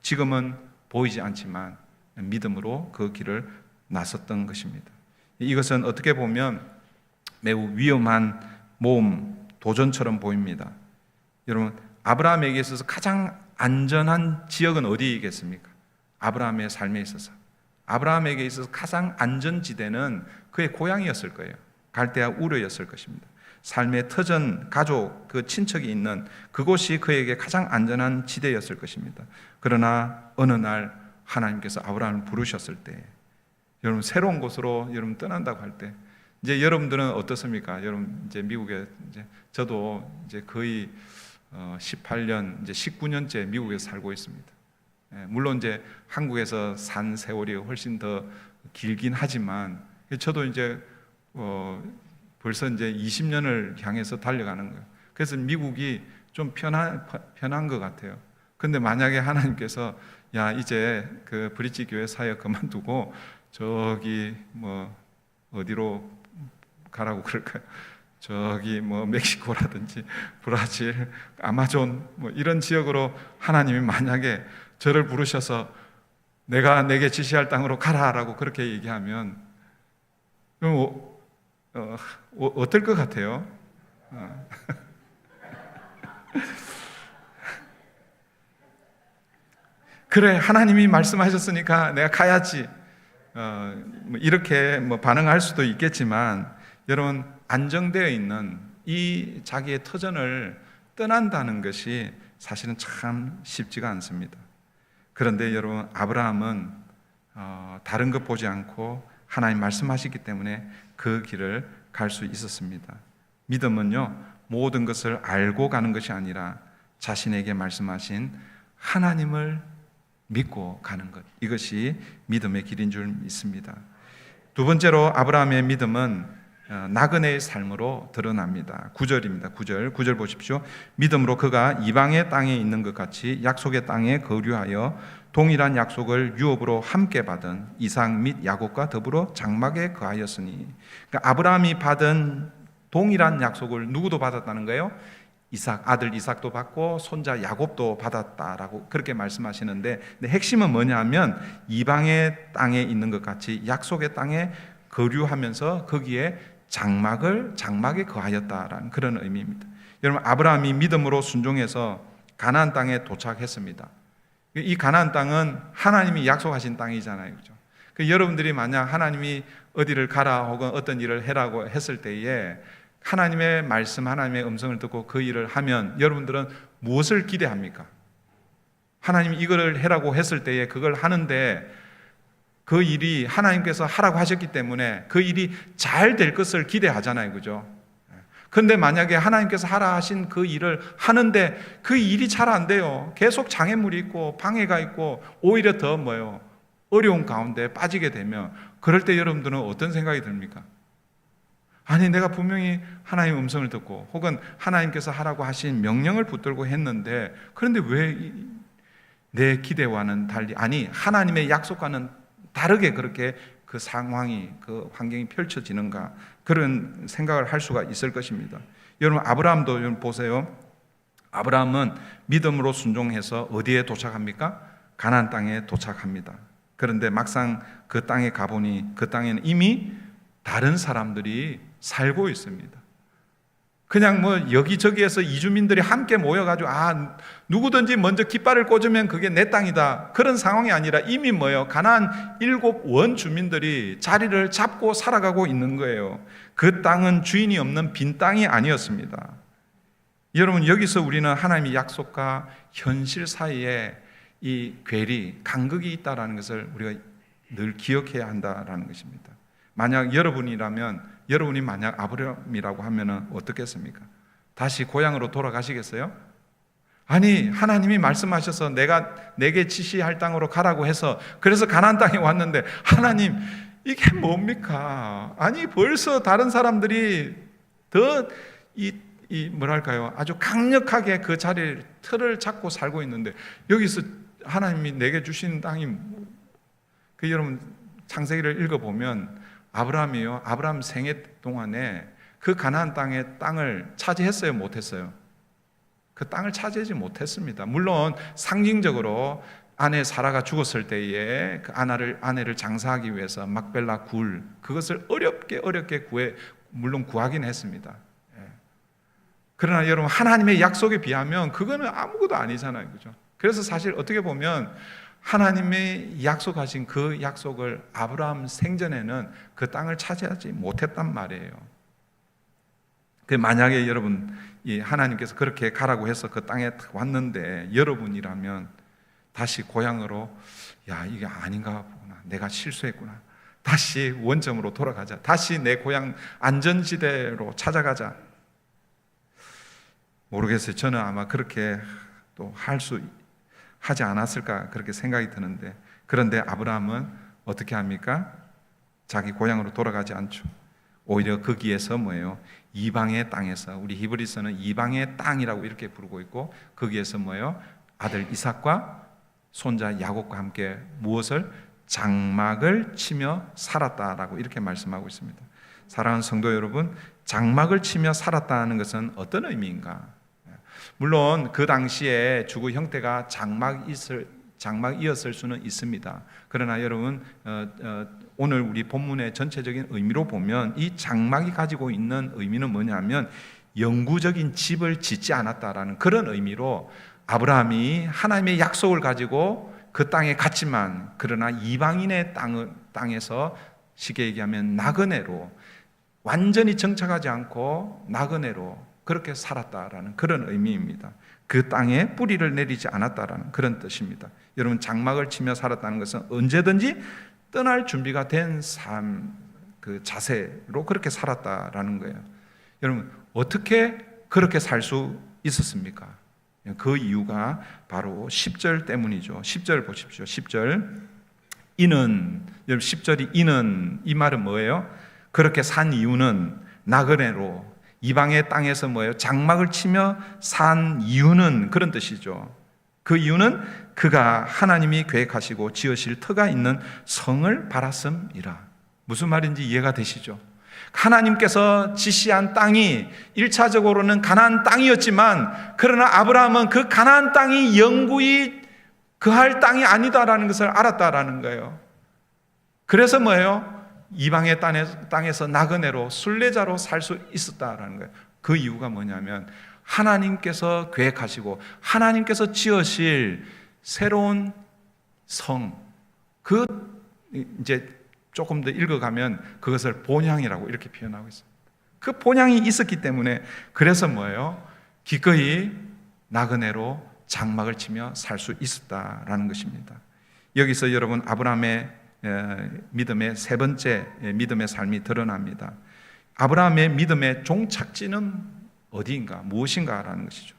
지금은 보이지 않지만 믿음으로 그 길을 나섰던 것입니다. 이것은 어떻게 보면 매우 위험한 모험, 도전처럼 보입니다. 여러분, 아브라함에게 있어서 가장 안전한 지역은 어디이겠습니까? 아브라함의 삶에 있어서 아브라함에게 있어서 가장 안전지대는 그의 고향이었을 거예요. 갈대아 우르였을 것입니다. 삶의 터전, 가족, 그 친척이 있는 그곳이 그에게 가장 안전한 지대였을 것입니다. 그러나 어느 날 하나님께서 아브라함을 부르셨을 때, 여러분, 새로운 곳으로 여러분 떠난다고 할 때, 이제 여러분들은 어떻습니까? 여러분, 이제 미국에 저도 이제 거의 18년, 이제 19년째 미국에서 살고 있습니다. 물론 이제 한국에서 산 세월이 훨씬 더 길긴 하지만 저도 이제 벌써 이제 20년을 향해서 달려가는 거예요. 그래서 미국이 좀 편한 것 같아요. 근데 만약에 하나님께서 야, 이제 그 브릿지 교회 사역 그만두고 저기 어디로 가라고 그럴까요? 저기 멕시코라든지 브라질, 아마존 이런 지역으로 하나님이 만약에 저를 부르셔서 내가 내게 지시할 땅으로 가라라고 그렇게 얘기하면 그럼 어떨 것 같아요? 그래, 하나님이 말씀하셨으니까 내가 가야지, 이렇게 반응할 수도 있겠지만, 여러분, 안정되어 있는 이 자기의 터전을 떠난다는 것이 사실은 참 쉽지가 않습니다. 그런데 여러분, 아브라함은 다른 것 보지 않고 하나님 말씀하시기 때문에 그 길을 갈 수 있었습니다. 믿음은요, 모든 것을 알고 가는 것이 아니라 자신에게 말씀하신 하나님을 믿고 가는 것, 이것이 믿음의 길인 줄 믿습니다. 두 번째로 아브라함의 믿음은 나그네의 삶으로 드러납니다. 9절입니다. 9절 보십시오. 믿음으로 그가 이방의 땅에 있는 것 같이 약속의 땅에 거류하여 동일한 약속을 유업으로 함께 받은 이삭 및 야곱과 더불어 장막에 거하였으니, 그러니까 아브라함이 받은 동일한 약속을 누구도 받았다는 거예요? 아들 이삭도 받고 손자 야곱도 받았다라고 그렇게 말씀하시는데, 근데 핵심은 뭐냐면 이방의 땅에 있는 것 같이 약속의 땅에 거류하면서 거기에 장막에 거하였다라는 그런 의미입니다. 여러분, 아브라함이 믿음으로 순종해서 가나안 땅에 도착했습니다. 이 가나안 땅은 하나님이 약속하신 땅이잖아요, 그렇죠? 여러분들이 만약 하나님이 어디를 가라 혹은 어떤 일을 해라고 했을 때에 하나님의 말씀, 하나님의 음성을 듣고 그 일을 하면 여러분들은 무엇을 기대합니까? 하나님이 이거를 해라고 했을 때에 그걸 하는데 그 일이 하나님께서 하라고 하셨기 때문에 그 일이 잘 될 것을 기대하잖아요. 그죠? 그런데 만약에 하나님께서 하라 하신 그 일을 하는데 그 일이 잘 안 돼요. 계속 장애물이 있고 방해가 있고 오히려 더 어려운 가운데 빠지게 되면 그럴 때 여러분들은 어떤 생각이 듭니까? 아니 내가 분명히 하나님의 음성을 듣고 혹은 하나님께서 하라고 하신 명령을 붙들고 했는데 그런데 왜 내 기대와는 달리 아니 하나님의 약속과는 다르게 그렇게 그 상황이 그 환경이 펼쳐지는가 그런 생각을 할 수가 있을 것입니다. 여러분 아브라함도 여러분 보세요. 아브라함은 믿음으로 순종해서 어디에 도착합니까? 가나안 땅에 도착합니다. 그런데 막상 그 땅에 가보니 그 땅에는 이미 다른 사람들이 살고 있습니다. 그냥 여기저기에서 이주민들이 함께 모여가지고 누구든지 먼저 깃발을 꽂으면 그게 내 땅이다 그런 상황이 아니라 이미 가나안 7 원주민들이 자리를 잡고 살아가고 있는 거예요. 그 땅은 주인이 없는 빈 땅이 아니었습니다. 여러분 여기서 우리는 하나님의 약속과 현실 사이에 이 괴리, 간극이 있다는 것을 우리가 늘 기억해야 한다는 것입니다. 만약 여러분이 만약 아브라함이라고 하면 어떻겠습니까? 다시 고향으로 돌아가시겠어요? 아니 하나님이 말씀하셔서 내게 지시할 땅으로 가라고 해서 그래서 가나안 땅에 왔는데 하나님 이게 뭡니까? 아니 벌써 다른 사람들이 더 아주 강력하게 그 자리를 틀을 잡고 살고 있는데 여기서 하나님이 내게 주신 땅이 여러분 창세기를 읽어보면 아브라함 생애 동안에 그 가나안 땅을 차지했어요? 못했어요? 그 땅을 차지하지 못했습니다. 물론 상징적으로 아내 사라가 죽었을 때에 그 아내를 장사하기 위해서 막벨라 굴 그것을 어렵게 물론 구하긴 했습니다. 그러나 여러분 하나님의 약속에 비하면 그거는 아무것도 아니잖아요. 그죠? 그래서 사실 어떻게 보면 하나님의 약속하신 그 약속을 아브라함 생전에는 그 땅을 차지하지 못했단 말이에요. 만약에 여러분 하나님께서 그렇게 가라고 해서 그 땅에 왔는데 여러분이라면 다시 고향으로 이게 아닌가 보구나 내가 실수했구나 다시 원점으로 돌아가자 다시 내 고향 안전지대로 찾아가자 모르겠어요. 저는 아마 그렇게 또 하지 않았을까 그렇게 생각이 드는데 그런데 아브라함은 어떻게 합니까? 자기 고향으로 돌아가지 않죠. 오히려 거기에서 이방의 땅에서 우리 히브리서는 이방의 땅이라고 이렇게 부르고 있고 거기에서 아들 이삭과 손자 야곱과 함께 무엇을? 장막을 치며 살았다라고 이렇게 말씀하고 있습니다. 사랑하는 성도 여러분 장막을 치며 살았다는 것은 어떤 의미인가? 물론 그 당시에 주거 형태가 장막이었을 수는 있습니다. 그러나 여러분 오늘 우리 본문의 전체적인 의미로 보면 이 장막이 가지고 있는 의미는 뭐냐면 영구적인 집을 짓지 않았다라는 그런 의미로 아브라함이 하나님의 약속을 가지고 그 땅에 갔지만 그러나 이방인의 땅에서 쉽게 얘기하면 나그네로 완전히 정착하지 않고 나그네로 그렇게 살았다라는 그런 의미입니다. 그 땅에 뿌리를 내리지 않았다라는 그런 뜻입니다. 여러분 장막을 치며 살았다는 것은 언제든지 떠날 준비가 된 삶, 그 자세로 그렇게 살았다라는 거예요. 여러분 어떻게 그렇게 살 수 있었습니까? 그 이유가 바로 10절 때문이죠. 10절 보십시오. 10절 여러분 10절이 이는 이 말은 뭐예요? 그렇게 산 이유는 나그네로 이방의 땅에서 장막을 치며 산 이유는 그런 뜻이죠. 그 이유는 그가 하나님이 계획하시고 지으실 터가 있는 성을 바랐음이라. 무슨 말인지 이해가 되시죠? 하나님께서 지시한 땅이 1차적으로는 가나안 땅이었지만 그러나 아브라함은 그 가나안 땅이 영구히 거할 땅이 아니다라는 것을 알았다라는 거예요. 그래서 이방의 땅에서 나그네로 순례자로 살 수 있었다라는 거예요. 그 이유가 뭐냐면 하나님께서 계획하시고 하나님께서 지으실 새로운 성, 그 이제 조금 더 읽어가면 그것을 본향이라고 이렇게 표현하고 있습니다. 그 본향이 있었기 때문에 그래서 뭐예요? 기꺼이 나그네로 장막을 치며 살 수 있었다라는 것입니다. 여기서 여러분 아브라함의 믿음의 세 번째 믿음의 삶이 드러납니다. 아브라함의 믿음의 종착지는 어디인가, 무엇인가라는 것이죠.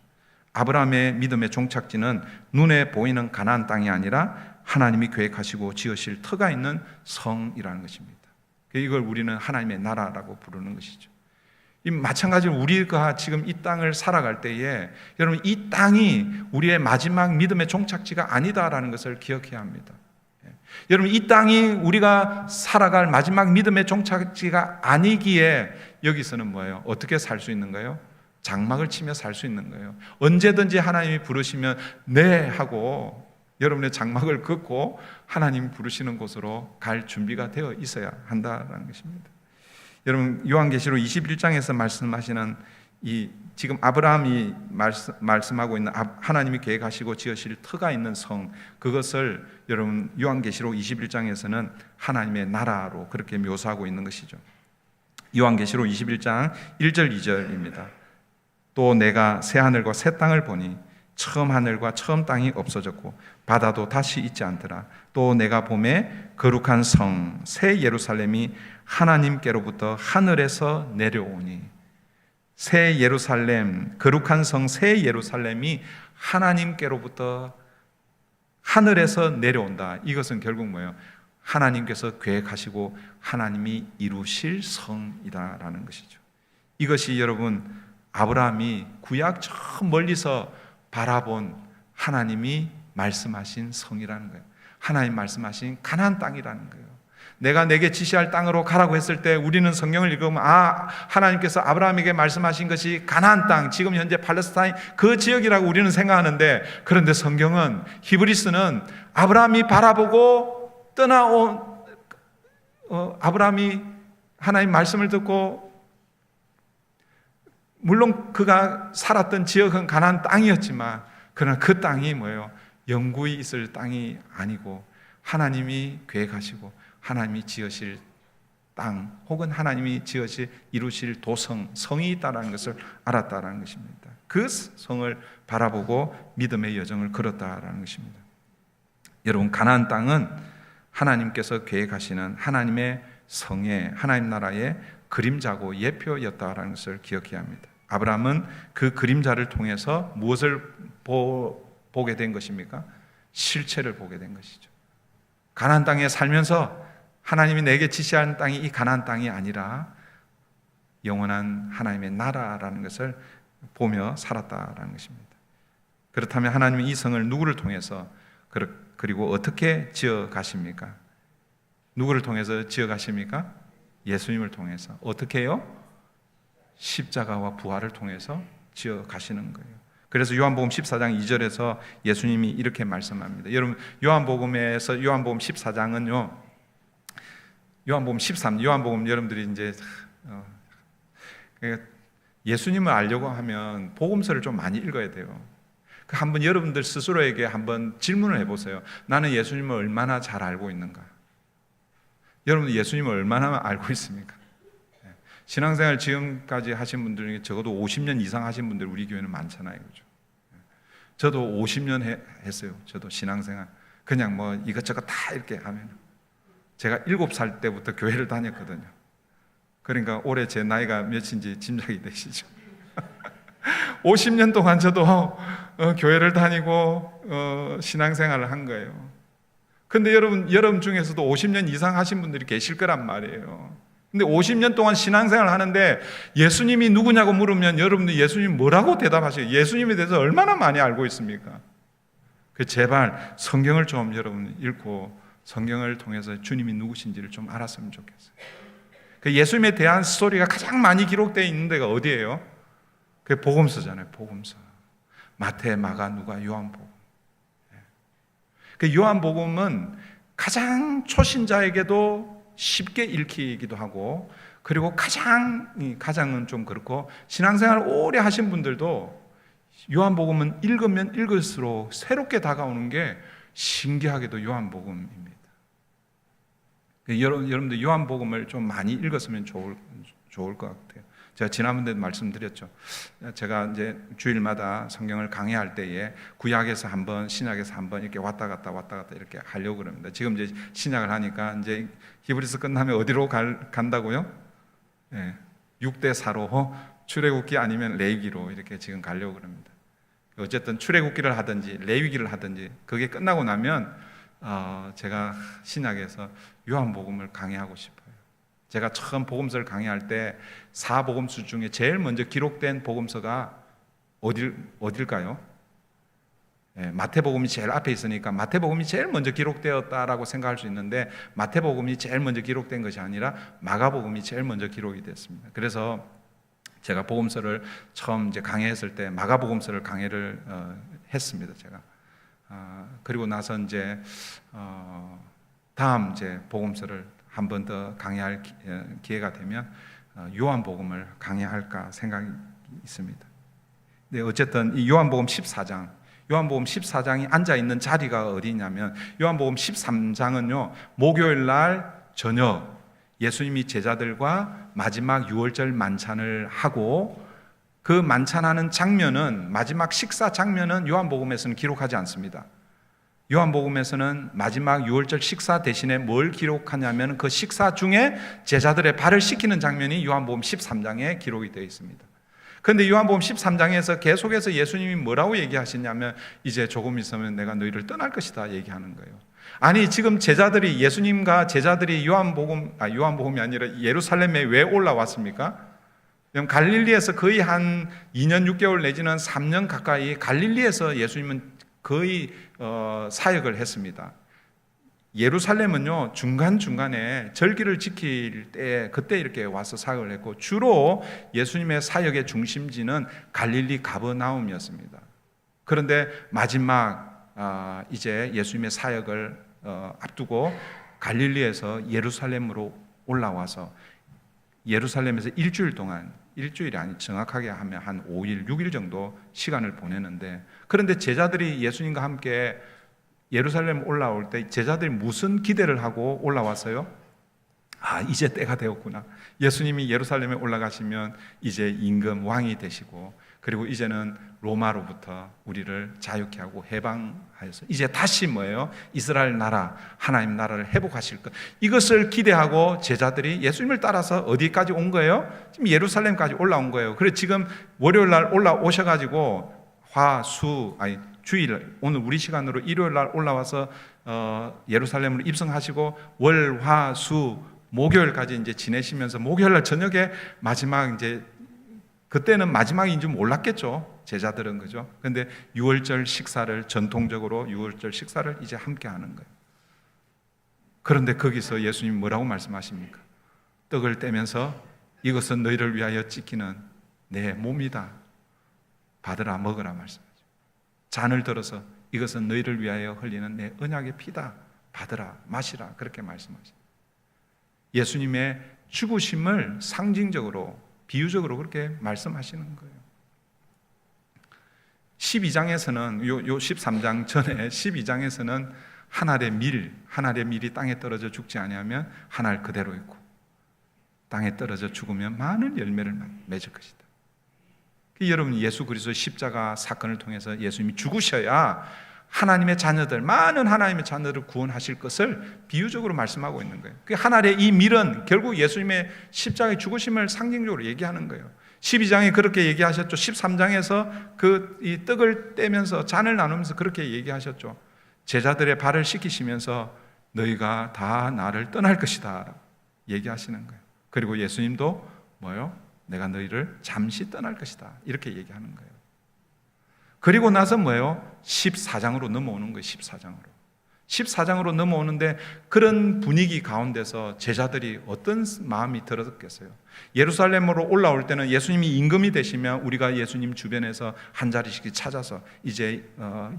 아브라함의 믿음의 종착지는 눈에 보이는 가나안 땅이 아니라 하나님이 계획하시고 지으실 터가 있는 성이라는 것입니다. 이걸 우리는 하나님의 나라라고 부르는 것이죠. 마찬가지로 우리가 지금 이 땅을 살아갈 때에 여러분 이 땅이 우리의 마지막 믿음의 종착지가 아니다라는 것을 기억해야 합니다. 여러분 이 땅이 우리가 살아갈 마지막 믿음의 종착지가 아니기에 여기서는 뭐예요? 어떻게 살 수 있는 거예요? 장막을 치며 살 수 있는 거예요. 언제든지 하나님이 부르시면 네 하고 여러분의 장막을 긋고 하나님이 부르시는 곳으로 갈 준비가 되어 있어야 한다는 것입니다. 여러분 요한계시록 21장에서 말씀하시는 이 지금 아브라함이 말씀하고 있는 하나님이 계획하시고 지으실 터가 있는 성, 그것을 여러분 요한계시록 21장에서는 하나님의 나라로 그렇게 묘사하고 있는 것이죠. 요한계시록 21장 1절 2절입니다. 또 내가 새 하늘과 새 땅을 보니 처음 하늘과 처음 땅이 없어졌고 바다도 다시 있지 않더라. 또 내가 보매 거룩한 성 새 예루살렘이 하나님께로부터 하늘에서 내려오니, 새 예루살렘, 거룩한 성 새 예루살렘이 하나님께로부터 하늘에서 내려온다. 이것은 결국 뭐예요? 하나님께서 계획하시고 하나님이 이루실 성이다라는 것이죠. 이것이 여러분 아브라함이 구약 저 멀리서 바라본 하나님이 말씀하신 성이라는 거예요. 하나님 말씀하신 가나안 땅이라는 거예요. 내가 내게 지시할 땅으로 가라고 했을 때 우리는 성경을 읽으면 하나님께서 아브라함에게 말씀하신 것이 가나안 땅, 지금 현재 팔레스타인 그 지역이라고 우리는 생각하는데, 그런데 성경은 히브리스는 아브라함이 바라보고 떠나온 아브라함이 하나님 말씀을 듣고, 물론 그가 살았던 지역은 가나안 땅이었지만 그러나 그 땅이 뭐예요? 영구히 있을 땅이 아니고 하나님이 계획하시고 하나님이 지으실 땅, 혹은 하나님이 지으실 이루실 도성, 성이 있다는 것을 알았다는 것입니다. 그 성을 바라보고 믿음의 여정을 걸었다는 것입니다. 여러분 가나안 땅은 하나님께서 계획하시는 하나님의 성의, 하나님 나라의 그림자고 예표였다는 것을 기억해야 합니다. 아브라함은 그 그림자를 통해서 무엇을 보게 된 것입니까? 실체를 보게 된 것이죠. 가나안 땅에 살면서 하나님이 내게 지시한 땅이 이 가나안 땅이 아니라 영원한 하나님의 나라라는 것을 보며 살았다라는 것입니다. 그렇다면 하나님은 이 성을 누구를 통해서 그리고 어떻게 지어 가십니까? 누구를 통해서 지어 가십니까? 예수님을 통해서. 어떻게 해요? 십자가와 부활을 통해서 지어 가시는 거예요. 그래서 요한복음 14장 2절에서 예수님이 이렇게 말씀합니다. 여러분 요한복음에서 요한복음 14장은요, 요한복음 13, 요한복음 여러분들이 이제 예수님을 알려고 하면 복음서를 좀 많이 읽어야 돼요. 한번 여러분들 스스로에게 한번 질문을 해보세요. 나는 예수님을 얼마나 잘 알고 있는가? 여러분 예수님을 얼마나 알고 있습니까? 신앙생활 지금까지 하신 분들 중에 적어도 50년 이상 하신 분들 우리 교회는 많잖아요, 그렇죠? 저도 50년 했어요. 저도 신앙생활 그냥 뭐 이것저것 다 이렇게 하면, 제가 7살 때부터 교회를 다녔거든요. 그러니까 올해 제 나이가 몇인지 짐작이 되시죠? 50년 동안 저도 교회를 다니고 신앙생활을 한 거예요. 근데 여러분 중에서도 50년 이상 하신 분들이 계실 거란 말이에요. 근데 50년 동안 신앙생활을 하는데 예수님이 누구냐고 물으면 여러분들 예수님 뭐라고 대답하세요? 예수님에 대해서 얼마나 많이 알고 있습니까? 제발 성경을 좀 여러분 읽고 성경을 통해서 주님이 누구신지를 좀 알았으면 좋겠어요. 예수님에 대한 스토리가 가장 많이 기록되어 있는 데가 어디예요? 그게 복음서잖아요. 복음서. 마태, 마가, 누가, 요한복음. 요한복음은 가장 초신자에게도 쉽게 읽히기도 하고, 그리고 가장은 좀 그렇고, 신앙생활 오래 하신 분들도 요한복음은 읽으면 읽을수록 새롭게 다가오는 게 신기하게도 요한복음입니다. 여러분들 요한복음을 좀 많이 읽었으면 좋을 것 같아요. 제가 지난번에도 말씀드렸죠. 제가 이제 주일마다 성경을 강해할 때에 구약에서 한 번, 신약에서 한 번 이렇게 왔다 갔다 이렇게 하려고 그럽니다. 지금 이제 신약을 하니까 이제 히브리서 끝나면 어디로 간다고요? 예, 6대4로 출애굽기 아니면 레위기로 이렇게 지금 가려고 그럽니다. 어쨌든 출애굽기를 하든지 레위기를 하든지 그게 끝나고 나면 제가 신약에서 요한복음을 강해하고 싶어요. 제가 처음 복음서를 강의할 때 4복음서 중에 제일 먼저 기록된 복음서가 어딜까요? 예, 마태복음이 제일 앞에 있으니까 마태복음이 제일 먼저 기록되었다라고 생각할 수 있는데 마태복음이 제일 먼저 기록된 것이 아니라 마가복음이 제일 먼저 기록이 됐습니다. 그래서 제가 복음서를 처음 이제 강의했을 때 마가복음서를 강의를 했습니다. 제가 그리고 나서 이제 다음 이제 복음서를 한 번 더 강의할 기회가 되면 요한복음을 강의할까 생각이 있습니다. 네, 어쨌든 이 요한복음 14장이 앉아 있는 자리가 어디냐면 요한복음 13장은요 목요일 날 저녁 예수님이 제자들과 마지막 유월절 만찬을 하고 그 만찬하는 장면은 마지막 식사 장면은 요한복음에서는 기록하지 않습니다. 요한복음에서는 마지막 유월절 식사 대신에 뭘 기록하냐면 그 식사 중에 제자들의 발을 씻기는 장면이 요한복음 13장에 기록이 되어 있습니다. 그런데 요한복음 13장에서 계속해서 예수님이 뭐라고 얘기하시냐면 이제 조금 있으면 내가 너희를 떠날 것이다 얘기하는 거예요. 아니 지금 제자들이 예수님과 제자들이 요한복음이 아니라 예루살렘에 왜 올라왔습니까? 갈릴리에서 거의 한 2년 6개월 내지는 3년 가까이 갈릴리에서 예수님은 거의 사역을 했습니다. 예루살렘은요 중간중간에 절기를 지킬 때 그때 이렇게 와서 사역을 했고 주로 예수님의 사역의 중심지는 갈릴리 가버나움이었습니다. 그런데 마지막 이제 예수님의 사역을 앞두고 갈릴리에서 예루살렘으로 올라와서 예루살렘에서 일주일이 아니 정확하게 하면 한 5일, 6일 정도 시간을 보내는데 그런데 제자들이 예수님과 함께 예루살렘 올라올 때 제자들이 무슨 기대를 하고 올라왔어요? 이제 때가 되었구나. 예수님이 예루살렘에 올라가시면 이제 임금 왕이 되시고 그리고 이제는 로마로부터 우리를 자유케 하고 해방하여서 이제 다시 뭐예요? 이스라엘 나라, 하나님 나라를 회복하실 것. 이것을 기대하고 제자들이 예수님을 따라서 어디까지 온 거예요? 지금 예루살렘까지 올라온 거예요. 그래서 지금 월요일 날 올라오셔가지고 주일, 오늘 우리 시간으로 일요일 날 올라와서 예루살렘으로 입성하시고 월, 화, 수, 목요일까지 이제 지내시면서 목요일 날 저녁에 마지막 이제 그때는 마지막인 줄 몰랐겠죠. 제자들은 그죠. 근데 유월절 식사를 전통적으로 유월절 식사를 이제 함께 하는 거예요. 그런데 거기서 예수님 뭐라고 말씀하십니까? 떡을 떼면서 이것은 너희를 위하여 찢기는 내 몸이다. 받으라 먹으라 말씀하죠. 잔을 들어서 이것은 너희를 위하여 흘리는 내 언약의 피다. 받으라 마시라 그렇게 말씀하십니다. 예수님의 죽으심을 상징적으로 비유적으로 그렇게 말씀하시는 거예요. 12장에서는 요 13장 전에 12장에서는 한 알의 밀이 땅에 떨어져 죽지 아니하면 한 알 그대로 있고 땅에 떨어져 죽으면 많은 열매를 맺을 것이다. 여러분 예수 그리스도의 십자가 사건을 통해서 예수님이 죽으셔야 하나님의 자녀들, 많은 하나님의 자녀들을 구원하실 것을 비유적으로 말씀하고 있는 거예요. 그 하나의 이 밀은 결국 예수님의 십자가의 죽으심을 상징적으로 얘기하는 거예요. 12장에 그렇게 얘기하셨죠. 13장에서 이 떡을 떼면서 잔을 나누면서 그렇게 얘기하셨죠. 제자들의 발을 씻기시면서 너희가 다 나를 떠날 것이다 얘기하시는 거예요. 그리고 예수님도 뭐요? 내가 너희를 잠시 떠날 것이다 이렇게 얘기하는 거예요. 그리고 나서 뭐예요? 14장으로 넘어오는 거예요. 14장으로 넘어오는데 그런 분위기 가운데서 제자들이 어떤 마음이 들었겠어요? 예루살렘으로 올라올 때는 예수님이 임금이 되시면 우리가 예수님 주변에서 한 자리씩 찾아서 이제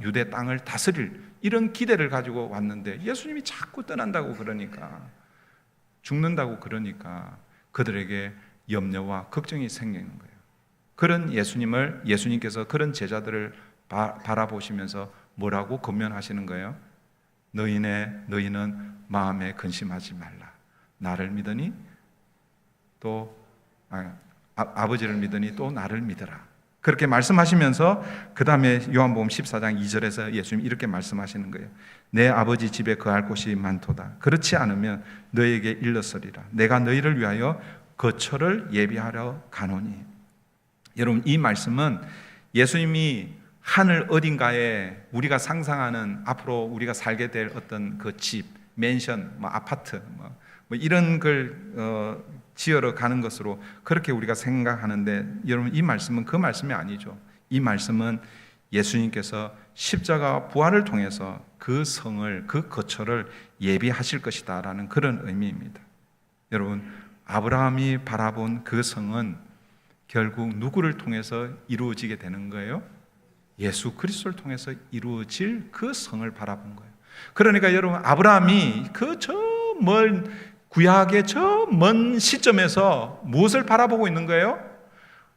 유대 땅을 다스릴 이런 기대를 가지고 왔는데 예수님이 자꾸 떠난다고 그러니까 죽는다고 그러니까 그들에게 염려와 걱정이 생기는 거예요. 그런 예수님께서 그런 제자들을 바라보시면서 뭐라고 권면하시는 거예요? 너희는 마음에 근심하지 말라. 나를 믿으니 또 아버지를 믿으니 또 나를 믿으라. 그렇게 말씀하시면서 그 다음에 요한복음 14장 2절에서 예수님 이렇게 말씀하시는 거예요. 내 아버지 집에 거할 곳이 많도다. 그렇지 않으면 너에게 일렀으리라. 내가 너희를 위하여 거처를 예비하러 가노니. 여러분, 이 말씀은 예수님이 하늘 어딘가에 우리가 상상하는 앞으로 우리가 살게 될 어떤 그 집, 맨션, 아파트 뭐 이런 걸 지으러 가는 것으로 그렇게 우리가 생각하는데, 여러분, 이 말씀은 그 말씀이 아니죠. 이 말씀은 예수님께서 십자가 부활을 통해서 그 성을, 그 거처를 예비하실 것이다 라는 그런 의미입니다. 여러분, 아브라함이 바라본 그 성은 결국 누구를 통해서 이루어지게 되는 거예요? 예수 그리스도를 통해서 이루어질 그 성을 바라본 거예요. 그러니까 여러분, 아브라함이 그 저 먼 구약의 저 먼 시점에서 무엇을 바라보고 있는 거예요?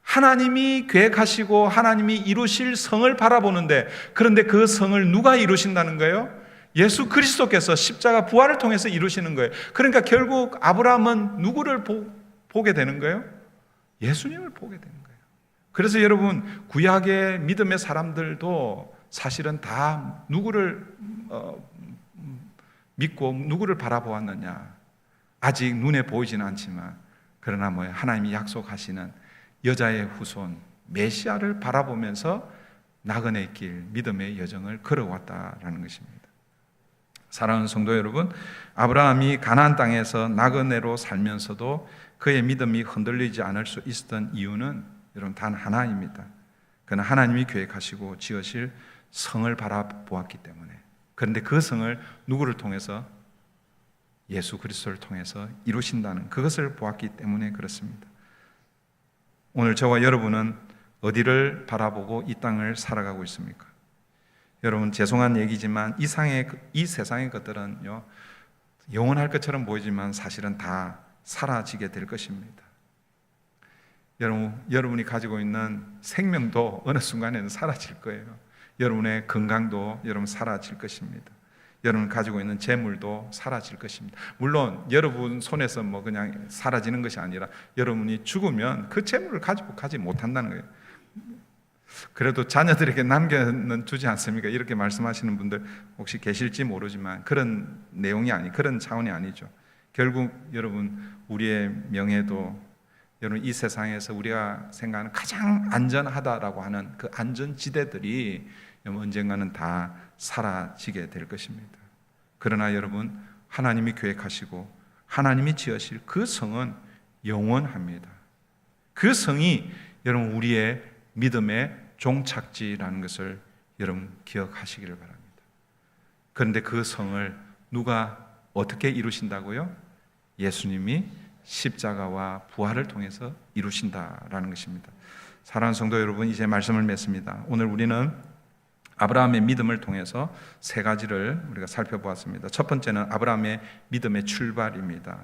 하나님이 계획하시고 하나님이 이루실 성을 바라보는데, 그런데 그 성을 누가 이루신다는 거예요? 예수 그리스도께서 십자가 부활을 통해서 이루시는 거예요. 그러니까 결국 아브라함은 누구를 보게 되는 거예요? 예수님을 보게 되는 거예요. 그래서 여러분, 구약의 믿음의 사람들도 사실은 다 누구를 믿고 누구를 바라보았느냐? 아직 눈에 보이지는 않지만, 그러나 하나님이 약속하시는 여자의 후손 메시아를 바라보면서 나그네 길, 믿음의 여정을 걸어왔다라는 것입니다. 사랑하는 성도 여러분, 아브라함이 가나안 땅에서 나그네로 살면서도 그의 믿음이 흔들리지 않을 수 있었던 이유는 여러분 단 하나입니다. 그는 하나님이 계획하시고 지으실 성을 바라보았기 때문에. 그런데 그 성을 누구를 통해서? 예수 그리스도를 통해서 이루신다는 그것을 보았기 때문에 그렇습니다. 오늘 저와 여러분은 어디를 바라보고 이 땅을 살아가고 있습니까? 여러분, 죄송한 얘기지만 이 세상의 것들은요, 영원할 것처럼 보이지만 사실은 다 사라지게 될 것입니다. 여러분이 가지고 있는 생명도 어느 순간에는 사라질 거예요. 여러분의 건강도 여러분 사라질 것입니다. 여러분 가지고 있는 재물도 사라질 것입니다. 물론 여러분 손에서 그냥 사라지는 것이 아니라 여러분이 죽으면 그 재물을 가지고 가지 못한다는 거예요. 그래도 자녀들에게 남겨는 주지 않습니까? 이렇게 말씀하시는 분들 혹시 계실지 모르지만 그런 내용이 그런 차원이 아니죠. 결국 여러분, 우리의 명예도, 여러분 이 세상에서 우리가 생각하는 가장 안전하다라고 하는 그 안전지대들이 언젠가는 다 사라지게 될 것입니다. 그러나 여러분, 하나님이 계획하시고 하나님이 지으실 그 성은 영원합니다. 그 성이 여러분 우리의 믿음의 종착지라는 것을 여러분 기억하시기를 바랍니다. 그런데 그 성을 누가 어떻게 이루신다고요? 예수님이 십자가와 부활을 통해서 이루신다라는 것입니다. 사랑하는 성도 여러분, 이제 말씀을 맺습니다. 오늘 우리는 아브라함의 믿음을 통해서 세 가지를 우리가 살펴보았습니다. 첫 번째는 아브라함의 믿음의 출발입니다.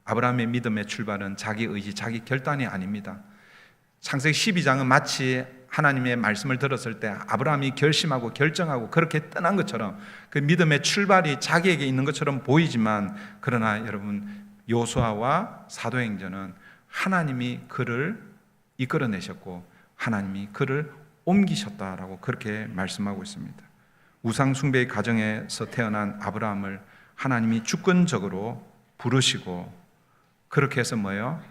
아브라함의 믿음의 출발은 자기 의지, 자기 결단이 아닙니다. 창세기 12장은 마치 하나님의 말씀을 들었을 때 아브라함이 결심하고 결정하고 그렇게 떠난 것처럼 그 믿음의 출발이 자기에게 있는 것처럼 보이지만, 그러나 여러분, 요수아와 사도행전은 하나님이 그를 이끌어내셨고 하나님이 그를 옮기셨다라고 그렇게 말씀하고 있습니다. 우상 숭배의 가정에서 태어난 아브라함을 하나님이 주권적으로 부르시고 그렇게 해서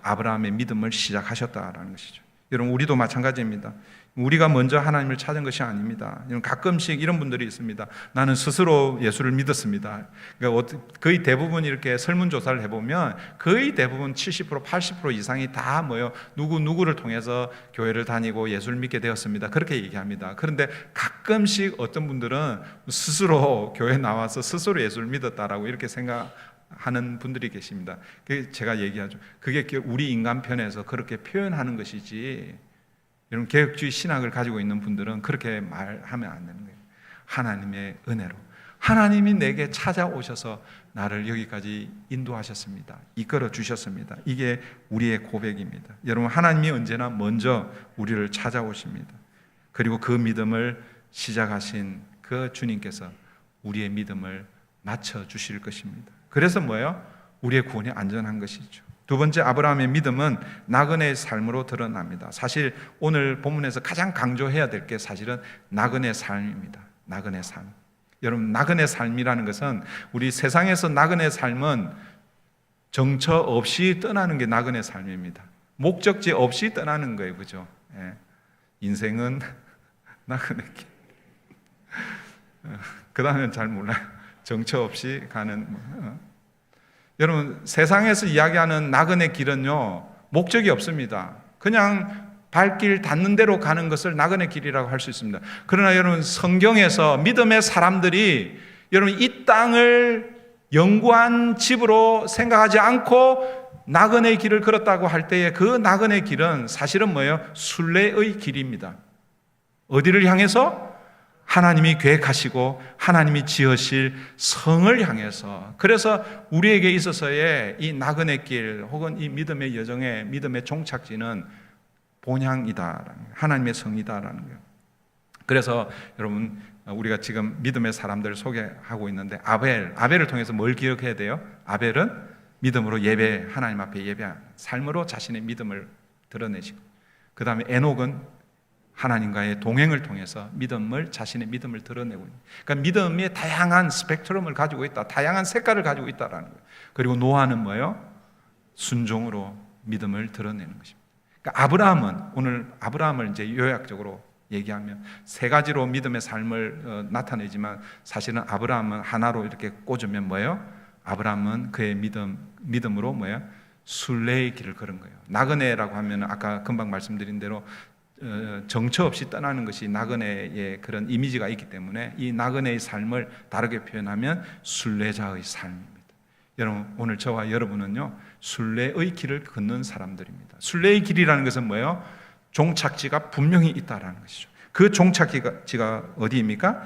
아브라함의 믿음을 시작하셨다라는 것이죠. 여러분, 우리도 마찬가지입니다. 우리가 먼저 하나님을 찾은 것이 아닙니다. 가끔씩 이런 분들이 있습니다. 나는 스스로 예수를 믿었습니다. 그러니까 거의 대부분 이렇게 설문조사를 해보면 거의 대부분 70%, 80% 이상이 다 누구를 통해서 교회를 다니고 예수를 믿게 되었습니다. 그렇게 얘기합니다. 그런데 가끔씩 어떤 분들은 스스로 교회 나와서 스스로 예수를 믿었다라고 이렇게 생각하는 분들이 계십니다. 제가 얘기하죠. 그게 우리 인간편에서 그렇게 표현하는 것이지, 여러분 개혁주의 신학을 가지고 있는 분들은 그렇게 말하면 안 되는 거예요. 하나님의 은혜로 하나님이 내게 찾아오셔서 나를 여기까지 인도하셨습니다. 이끌어 주셨습니다. 이게 우리의 고백입니다. 여러분, 하나님이 언제나 먼저 우리를 찾아오십니다. 그리고 그 믿음을 시작하신 그 주님께서 우리의 믿음을 맞춰 주실 것입니다. 그래서 우리의 구원이 안전한 것이죠. 두 번째, 아브라함의 믿음은 나그네의 삶으로 드러납니다. 사실 오늘 본문에서 가장 강조해야 될 게 사실은 나그네 삶입니다. 나그네 삶. 여러분, 나그네 삶이라는 것은, 우리 세상에서 나그네 삶은 정처 없이 떠나는 게 나그네 삶입니다. 목적지 없이 떠나는 거예요. 그죠? 예. 인생은 나그네 길. 그 다음엔 잘 몰라요. 정처 없이 가는. 여러분, 세상에서 이야기하는 나그네 길은요, 목적이 없습니다. 그냥 발길 닿는 대로 가는 것을 나그네 길이라고 할 수 있습니다. 그러나 여러분, 성경에서 믿음의 사람들이 여러분 이 땅을 영구한 집으로 생각하지 않고 나그네 길을 걸었다고 할 때에 그 나그네 길은 사실은 뭐예요? 순례의 길입니다. 어디를 향해서? 하나님이 계획하시고 하나님이 지으실 성을 향해서. 그래서 우리에게 있어서의 이 나그네 길 혹은 이 믿음의 여정의 믿음의 종착지는 본향이다, 하나님의 성이다라는 거예요. 그래서 여러분, 우리가 지금 믿음의 사람들을 소개하고 있는데, 아벨을 통해서 뭘 기억해야 돼요? 아벨은 믿음으로 하나님 앞에 예배한 삶으로 자신의 믿음을 드러내시고, 그 다음에 에녹은 하나님과의 동행을 통해서 자신의 믿음을 드러내고 있는. 그러니까 믿음의 다양한 스펙트럼을 가지고 있다, 다양한 색깔을 가지고 있다라는 거예요. 그리고 노아는 뭐예요? 순종으로 믿음을 드러내는 것입니다. 그러니까 오늘 아브라함을 이제 요약적으로 얘기하면 세 가지로 믿음의 삶을 나타내지만, 사실은 아브라함은 하나로 이렇게 꽂으면 뭐예요? 아브라함은 그의 믿음으로 뭐예요? 순례의 길을 걸은 거예요. 나그네라고 하면 아까 금방 말씀드린 대로 정처 없이 떠나는 것이 나그네의 그런 이미지가 있기 때문에, 이 나그네의 삶을 다르게 표현하면 순례자의 삶입니다. 여러분, 오늘 저와 여러분은요, 순례의 길을 걷는 사람들입니다. 순례의 길이라는 것은 뭐예요? 종착지가 분명히 있다라는 것이죠. 그 종착지가 어디입니까?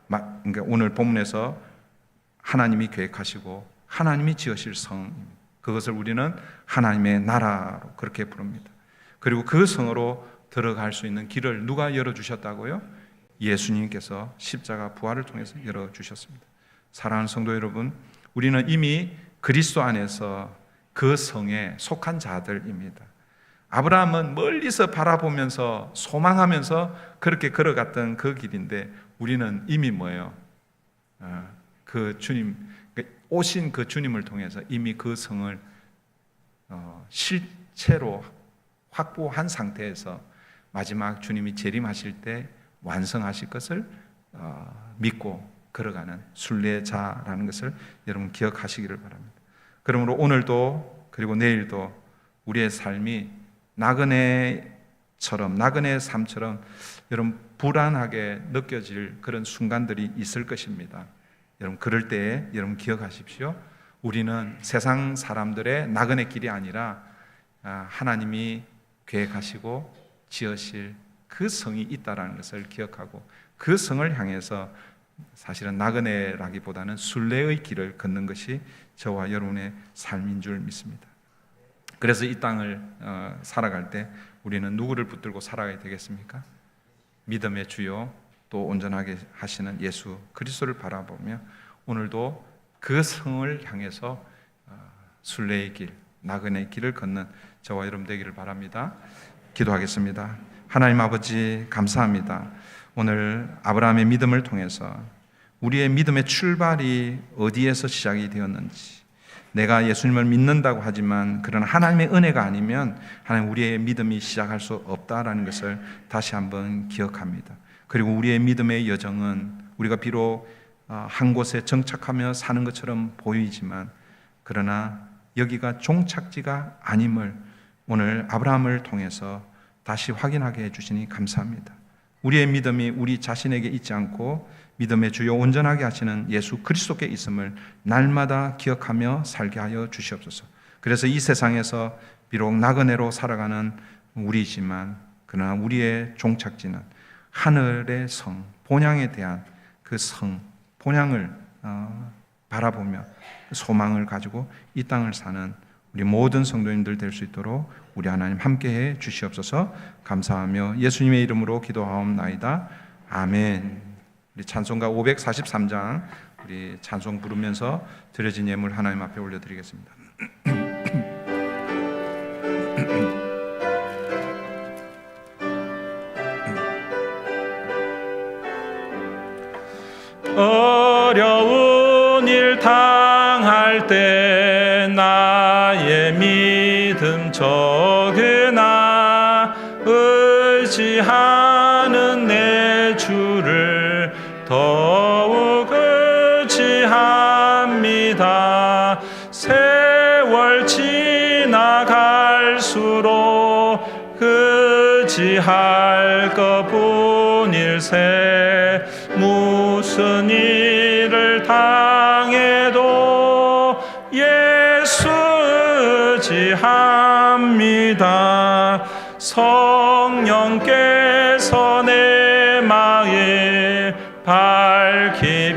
그러니까 오늘 본문에서 하나님이 계획하시고 하나님이 지으실 성입니다. 그것을 우리는 하나님의 나라로 그렇게 부릅니다. 그리고 그 성으로 들어갈 수 있는 길을 누가 열어주셨다고요? 예수님께서 십자가 부활을 통해서 열어주셨습니다. 사랑하는 성도 여러분, 우리는 이미 그리스도 안에서 그 성에 속한 자들입니다. 아브라함은 멀리서 바라보면서 소망하면서 그렇게 걸어갔던 그 길인데, 우리는 이미 뭐예요? 그 주님, 오신 그 주님을 통해서 이미 그 성을 실체로 확보한 상태에서 마지막 주님이 재림하실 때 완성하실 것을 믿고 걸어가는 순례자라는 것을 여러분 기억하시기를 바랍니다. 그러므로 오늘도 그리고 내일도 우리의 삶이 나그네처럼, 나그네의 삶처럼 여러분 불안하게 느껴질 그런 순간들이 있을 것입니다. 여러분, 그럴 때에 여러분 기억하십시오. 우리는 세상 사람들의 나그네 길이 아니라 하나님이 계획하시고 지으실 그 성이 있다라는 것을 기억하고, 그 성을 향해서 사실은 나그네라기보다는 순례의 길을 걷는 것이 저와 여러분의 삶인 줄 믿습니다. 그래서 이 땅을 살아갈 때 우리는 누구를 붙들고 살아가야 되겠습니까? 믿음의 주요 또 온전하게 하시는 예수 그리스도를 바라보며 오늘도 그 성을 향해서 순례의 길, 나그네의 길을 걷는 저와 여러분 되기를 바랍니다. 기도하겠습니다. 하나님 아버지, 감사합니다. 오늘 아브라함의 믿음을 통해서 우리의 믿음의 출발이 어디에서 시작이 되었는지, 내가 예수님을 믿는다고 하지만 그러나 하나님의 은혜가 아니면 하나님 우리의 믿음이 시작할 수 없다라는 것을 다시 한번 기억합니다. 그리고 우리의 믿음의 여정은 우리가 비록 한 곳에 정착하며 사는 것처럼 보이지만, 그러나 여기가 종착지가 아님을 오늘 아브라함을 통해서 다시 확인하게 해주시니 감사합니다. 우리의 믿음이 우리 자신에게 있지 않고 믿음의 주요 온전하게 하시는 예수 그리스도께 있음을 날마다 기억하며 살게 하여 주시옵소서. 그래서 이 세상에서 비록 나그네로 살아가는 우리지만 그러나 우리의 종착지는 하늘의 성, 본향에 대한 그 성, 본향을 바라보며 소망을 가지고 이 땅을 사는 우리 모든 성도님들 될 수 있도록 우리 하나님 함께해 주시옵소서. 감사하며 예수님의 이름으로 기도하옵나이다. 아멘. 우리 찬송가 543장 우리 찬송 부르면서 드려진 예물 하나님 앞에 올려드리겠습니다. 어려운 일 당할 때 나의 믿음 적으나 의지하는 내 주를 더욱 의지합니다. 세월 지나갈수록 의지할 것뿐일세. 무슨 일을 당해도 예수 의지합니다. 성령께서 내 마음에 밝히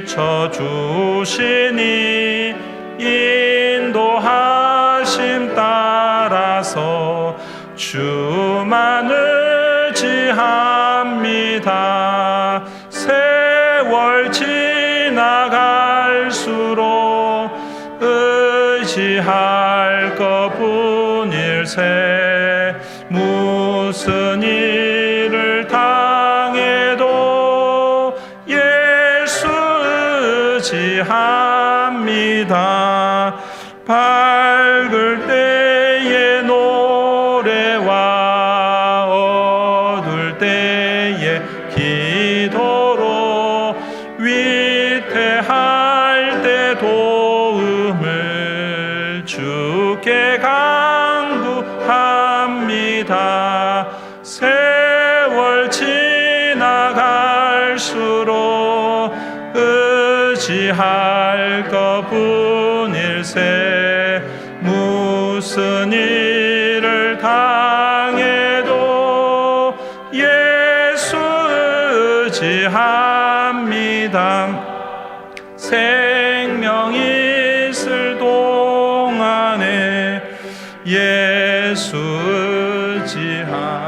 비춰주시니 인도하심 따라서 주만 의지합니다. 세월 지나갈수록 의지할 것뿐일세. 무슨 일을 당해도 예수 의지합니다. 밝을 때의 노래와 어두울 때의 기도로 위태할 때 도움을 주께 간구합니다. 세월 지나갈수록 의지할 것뿐일세. 무슨 일을 당해도 예수 의지합니다. 생명 있을 동안에 예수 의지합니다.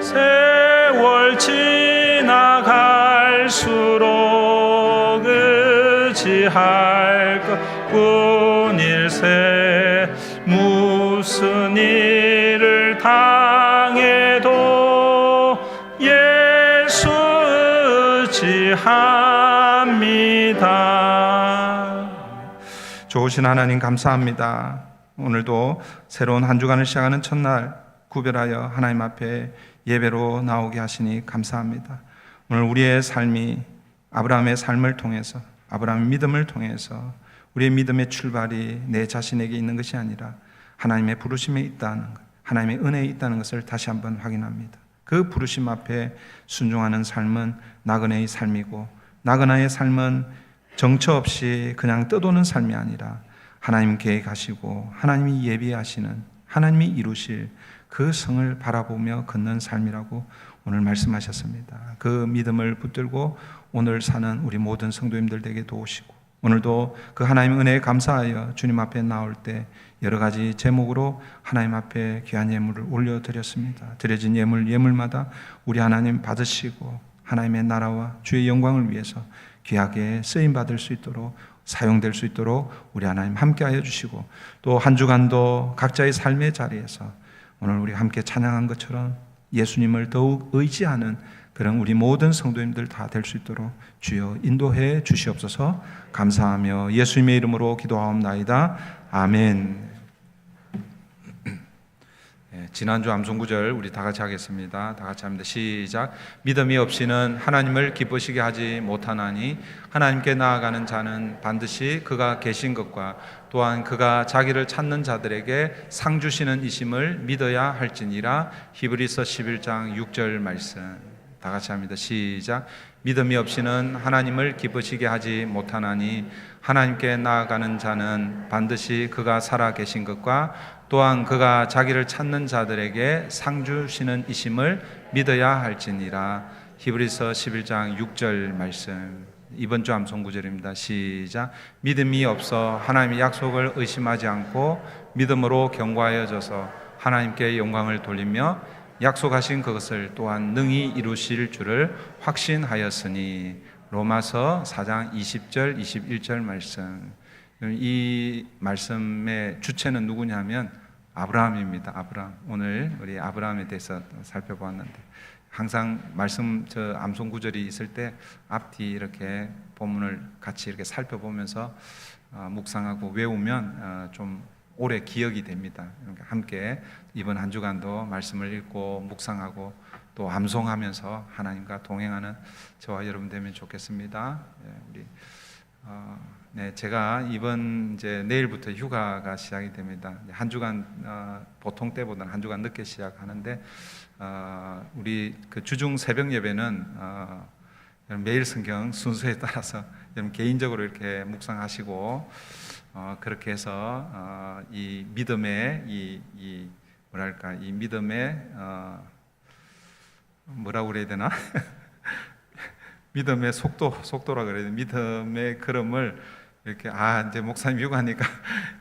세월 지나갈수록 의지할 것뿐일세. 무슨 일을 당해도 예수 의지합니다. 좋으신 하나님 감사합니다. 오늘도 새로운 한 주간을 시작하는 첫날 구별하여 하나님 앞에 예배로 나오게 하시니 감사합니다. 오늘 우리의 삶이 아브라함의 삶을 통해서, 아브라함의 믿음을 통해서 우리의 믿음의 출발이 내 자신에게 있는 것이 아니라 하나님의 부르심에 있다는 것, 하나님의 은혜에 있다는 것을 다시 한번 확인합니다. 그 부르심 앞에 순종하는 삶은 나그네의 삶이고, 나그네의 삶은 정처 없이 그냥 떠도는 삶이 아니라 하나님 계획하시고 하나님이 예비하시는, 하나님이 이루실 그 성을 바라보며 걷는 삶이라고 오늘 말씀하셨습니다. 그 믿음을 붙들고 오늘 사는 우리 모든 성도님들 되게 도우시고, 오늘도 그 하나님의 은혜에 감사하여 주님 앞에 나올 때 여러 가지 제목으로 하나님 앞에 귀한 예물을 올려드렸습니다. 드려진 예물마다 우리 하나님 받으시고 하나님의 나라와 주의 영광을 위해서 귀하게 쓰임받을 수 있도록, 사용될 수 있도록 우리 하나님 함께하여 주시고, 또 한 주간도 각자의 삶의 자리에서 오늘 우리 함께 찬양한 것처럼 예수님을 더욱 의지하는 그런 우리 모든 성도님들 다 될 수 있도록 주여 인도해 주시옵소서. 감사하며 예수님의 이름으로 기도하옵나이다. 아멘. 지난주 암송구절 우리 다 같이 하겠습니다. 다 같이 합니다. 시작. 믿음이 없이는 하나님을 기쁘시게 하지 못하나니 하나님께 나아가는 자는 반드시 그가 계신 것과 또한 그가 자기를 찾는 자들에게 상 주시는 이심을 믿어야 할지니라. 히브리서 11장 6절 말씀 다 같이 합니다. 시작. 믿음이 없이는 하나님을 기쁘시게 하지 못하나니 하나님께 나아가는 자는 반드시 그가 살아 계신 것과 또한 그가 자기를 찾는 자들에게 상 주시는 이심을 믿어야 할지니라. 히브리서 11장 6절 말씀 이번 주 암송구절입니다. 시작. 믿음이 없어 하나님의 약속을 의심하지 않고 믿음으로 견고하여져서 하나님께 영광을 돌리며 약속하신 그것을 또한 능히 이루실 줄을 확신하였으니. 로마서 4장 20절 21절 말씀 이 말씀의 주체는 누구냐면 아브라함입니다. 아브라함. 오늘 우리 아브라함에 대해서 살펴보았는데, 항상 말씀 저 암송 구절이 있을 때 앞뒤 이렇게 본문을 같이 이렇게 살펴보면서 묵상하고 외우면 좀 오래 기억이 됩니다. 그러니까 함께 이번 한 주간도 말씀을 읽고 묵상하고 또 암송하면서 하나님과 동행하는 저와 여러분 되면 좋겠습니다. 우리 네, 제가 이번 이제 내일부터 휴가가 시작이 됩니다. 한 주간 보통 때보다는 한 주간 늦게 시작하는데, 우리 그 주중 새벽 예배는 매일 성경 순서에 따라서 여러분 개인적으로 이렇게 묵상하시고, 그렇게 해서 이 믿음의 이 뭐랄까, 이 믿음의 뭐라고 그래야 되나? 믿음의 속도라 그래야 되나? 믿음의 걸음을 이렇게 이제 목사님 휴가니까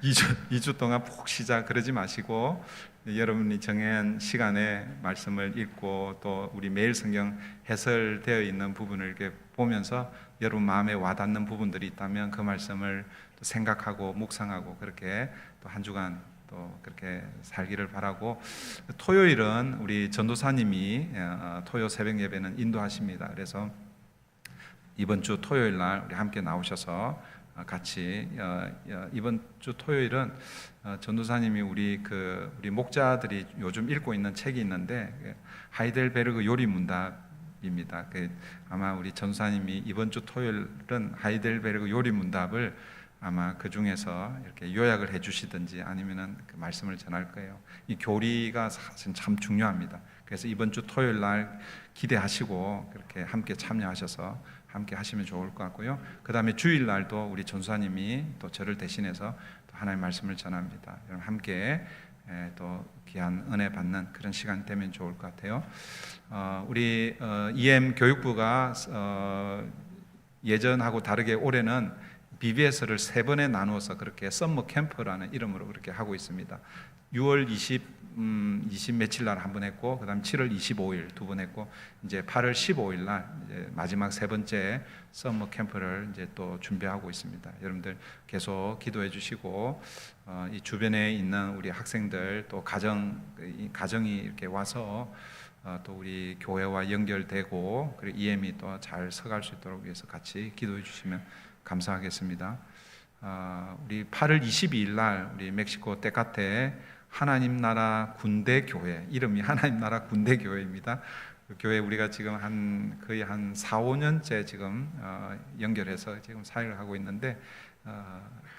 2주 동안 푹 쉬자 그러지 마시고, 여러분이 정한 시간에 말씀을 읽고 또 우리 매일 성경 해설되어 있는 부분을 이렇게 보면서 여러분 마음에 와닿는 부분들이 있다면 그 말씀을 또 생각하고 묵상하고 그렇게 또 한 주간 또 그렇게 살기를 바라고, 토요일은 우리 전도사님이 토요 새벽 예배는 인도하십니다. 그래서 이번 주 토요일 날 우리 함께 나오셔서 같이 이번 주 토요일은 전도사님이 우리 목자들이 요즘 읽고 있는 책이 있는데 하이델베르그 요리 문답입니다. 아마 우리 전도사님이 이번 주 토요일은 하이델베르그 요리 문답을 아마 그 중에서 이렇게 요약을 해주시든지 아니면은 그 말씀을 전할 거예요. 이 교리가 사실 참 중요합니다. 그래서 이번 주 토요일 날 기대하시고 그렇게 함께 참여하셔서 함께 하시면 좋을 것 같고요. 그 다음에 주일 날도 우리 전사님이 또 저를 대신해서 또 하나님의 말씀을 전합니다. 여러분 함께 또 귀한 은혜 받는 그런 시간 되면 좋을 것 같아요. 우리 EM 교육부가 예전하고 다르게 올해는 BBS를 3번에 나누어서 그렇게 썸머 캠프라는 이름으로 그렇게 하고 있습니다. 6월 20 며칠 날 한 번 했고, 그 다음 7월 25일 2번 했고, 이제 8월 15일 날 이제 마지막 3번째 썸머 캠프를 이제 또 준비하고 있습니다. 여러분들 계속 기도해 주시고, 이 주변에 있는 우리 학생들 또 가정이 이렇게 와서 또 우리 교회와 연결되고, 그리고 EM이 또 잘 서갈 수 있도록 위해서 같이 기도해 주시면 감사하겠습니다. 우리 8월 22일 날 우리 멕시코 테카테 하나님 나라 군대 교회, 이름이 하나님 나라 군대 교회입니다. 그 교회 우리가 지금 거의 한 4, 5년째 지금 연결해서 지금 사역을 하고 있는데,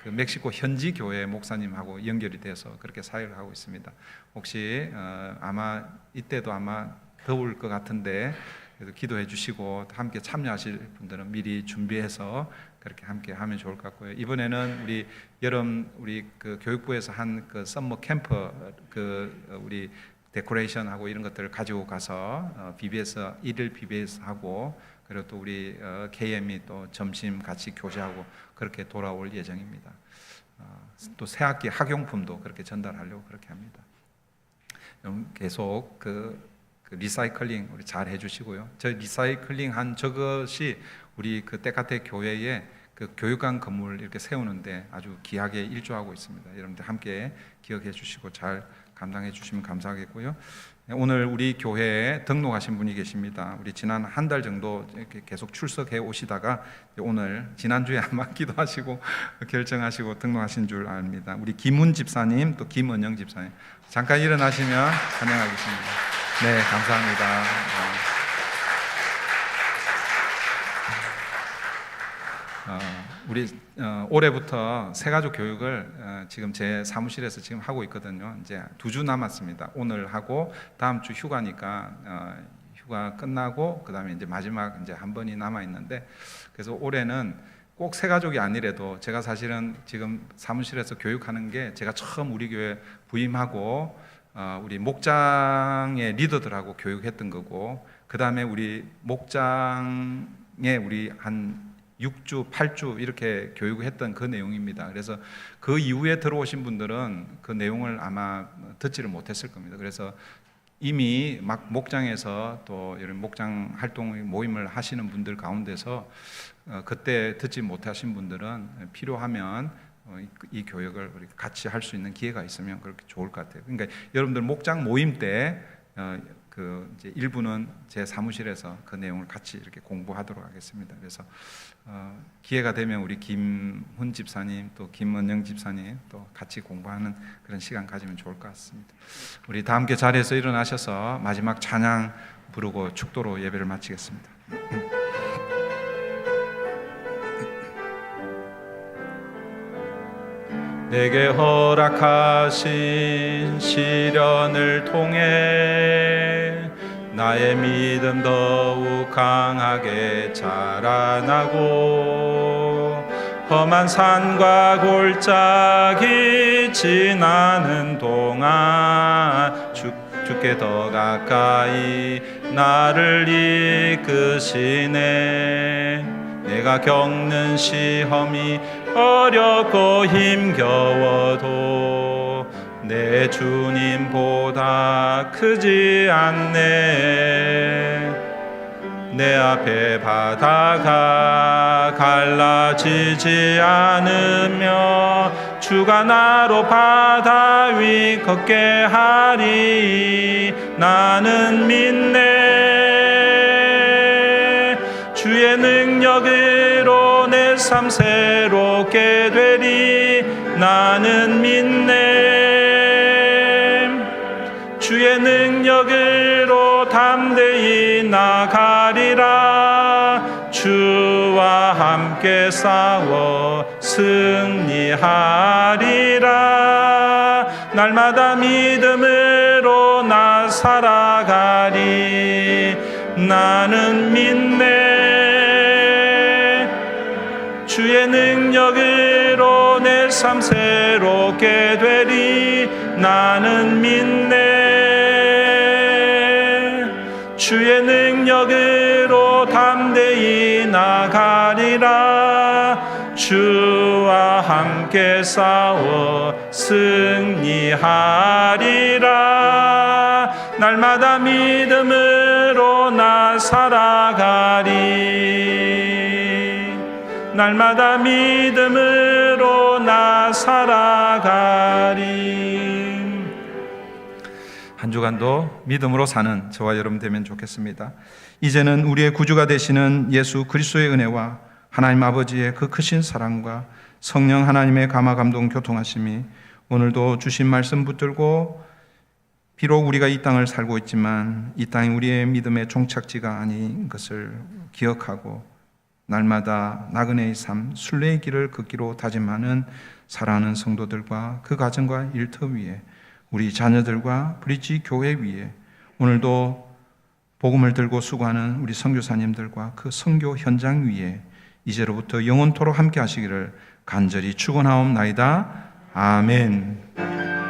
그 멕시코 현지 교회 목사님하고 연결이 돼서 그렇게 사역을 하고 있습니다. 혹시 아마 이때도 아마 더울 것 같은데 그래도 기도해 주시고 함께 참여하실 분들은 미리 준비해서 그렇게 함께 하면 좋을 것 같고요. 이번에는 우리 우리 그 교육부에서 한 그 썸머 캠프 우리 데코레이션하고 이런 것들을 가지고 가서 BBS 일일 BBS 하고, 그리고 또 우리 KM이 또 점심 같이 교제하고 그렇게 돌아올 예정입니다. 또 새학기 학용품도 그렇게 전달하려고 그렇게 합니다. 계속 그 리사이클링 우리 잘 해주시고요. 저 리사이클링 한 저것이 우리 그 테카테 교회에 그 교육관 건물 이렇게 세우는데 아주 귀하게 일조하고 있습니다. 여러분들 함께 기억해 주시고 잘 감당해 주시면 감사하겠고요. 오늘 우리 교회에 등록하신 분이 계십니다. 우리 지난 한 달 정도 이렇게 계속 출석해 오시다가 오늘 지난주에 아마 기도하시고 결정하시고 등록하신 줄 압니다. 우리 김훈 집사님 또 김은영 집사님 잠깐 일어나시면 환영하겠습니다. 네, 감사합니다. 우리 올해부터 새가족 교육을 지금 제 사무실에서 지금 하고 있거든요. 이제 2주 남았습니다. 오늘 하고 다음 주 휴가니까 휴가 끝나고 그 다음에 이제 마지막 이제 한 번이 남아 있는데, 그래서 올해는 꼭 새가족이 아니래도 제가 사실은 지금 사무실에서 교육하는 게 제가 처음 우리 교회 부임하고 우리 목장의 리더들하고 교육했던 거고, 그 다음에 우리 목장에 우리 한 6주, 8주 이렇게 교육을 했던 그 내용입니다. 그래서 그 이후에 들어오신 분들은 그 내용을 아마 듣지를 못했을 겁니다. 그래서 이미 막 목장에서 또 이런 목장 활동 모임을 하시는 분들 가운데서 그때 듣지 못하신 분들은 필요하면 이 교육을 우리 같이 할 수 있는 기회가 있으면 그렇게 좋을 것 같아요. 그러니까 여러분들 목장 모임 때 이제 일부는 제 사무실에서 그 내용을 같이 이렇게 공부하도록 하겠습니다. 그래서 기회가 되면 우리 김훈 집사님 또 김은영 집사님 또 같이 공부하는 그런 시간 가지면 좋을 것 같습니다. 우리 다 함께 자리에서 일어나셔서 마지막 찬양 부르고 축도로 예배를 마치겠습니다. 내게 허락하신 시련을 통해 나의 믿음 더욱 강하게 자라나고 험한 산과 골짜기 지나는 동안 주께 더 가까이 나를 이끄시네. 내가 겪는 시험이 어렵고 힘겨워도 내 주님보다 크지 않네. 내 앞에 바다가 갈라지지 않으며 주가 나로 바다 위 걷게 하리. 나는 믿네. 주의 능력으로 내 삶 새롭게 되리. 나는 믿네. 주의 능력으로 담대히 나가리라. 주와 함께 싸워 승리하리라. 날마다 믿음으로 나 살아가리. 나는 믿네. 주의 능력으로 내 삶 새롭게 되리. 나는 믿네. 주의 능력으로 담대히 나가리라. 주와 함께 싸워 승리하리라. 날마다 믿음으로 나 살아가리. 날마다 믿음으로 나 살아가리. 한 주간도 믿음으로 사는 저와 여러분 되면 좋겠습니다. 이제는 우리의 구주가 되시는 예수 그리스도의 은혜와 하나님 아버지의 그 크신 사랑과 성령 하나님의 감화 감동 교통하심이 오늘도 주신 말씀 붙들고 비록 우리가 이 땅을 살고 있지만 이 땅이 우리의 믿음의 종착지가 아닌 것을 기억하고 날마다 나그네의 삶, 순례의 길을 걷기로 다짐하는 사랑하는 성도들과 그 가정과 일터 위에 우리 자녀들과 브릿지 교회 위에 오늘도 복음을 들고 수고하는 우리 선교사님들과 그 선교 현장 위에 이제로부터 영원토록 함께 하시기를 간절히 축원하옵나이다. 아멘.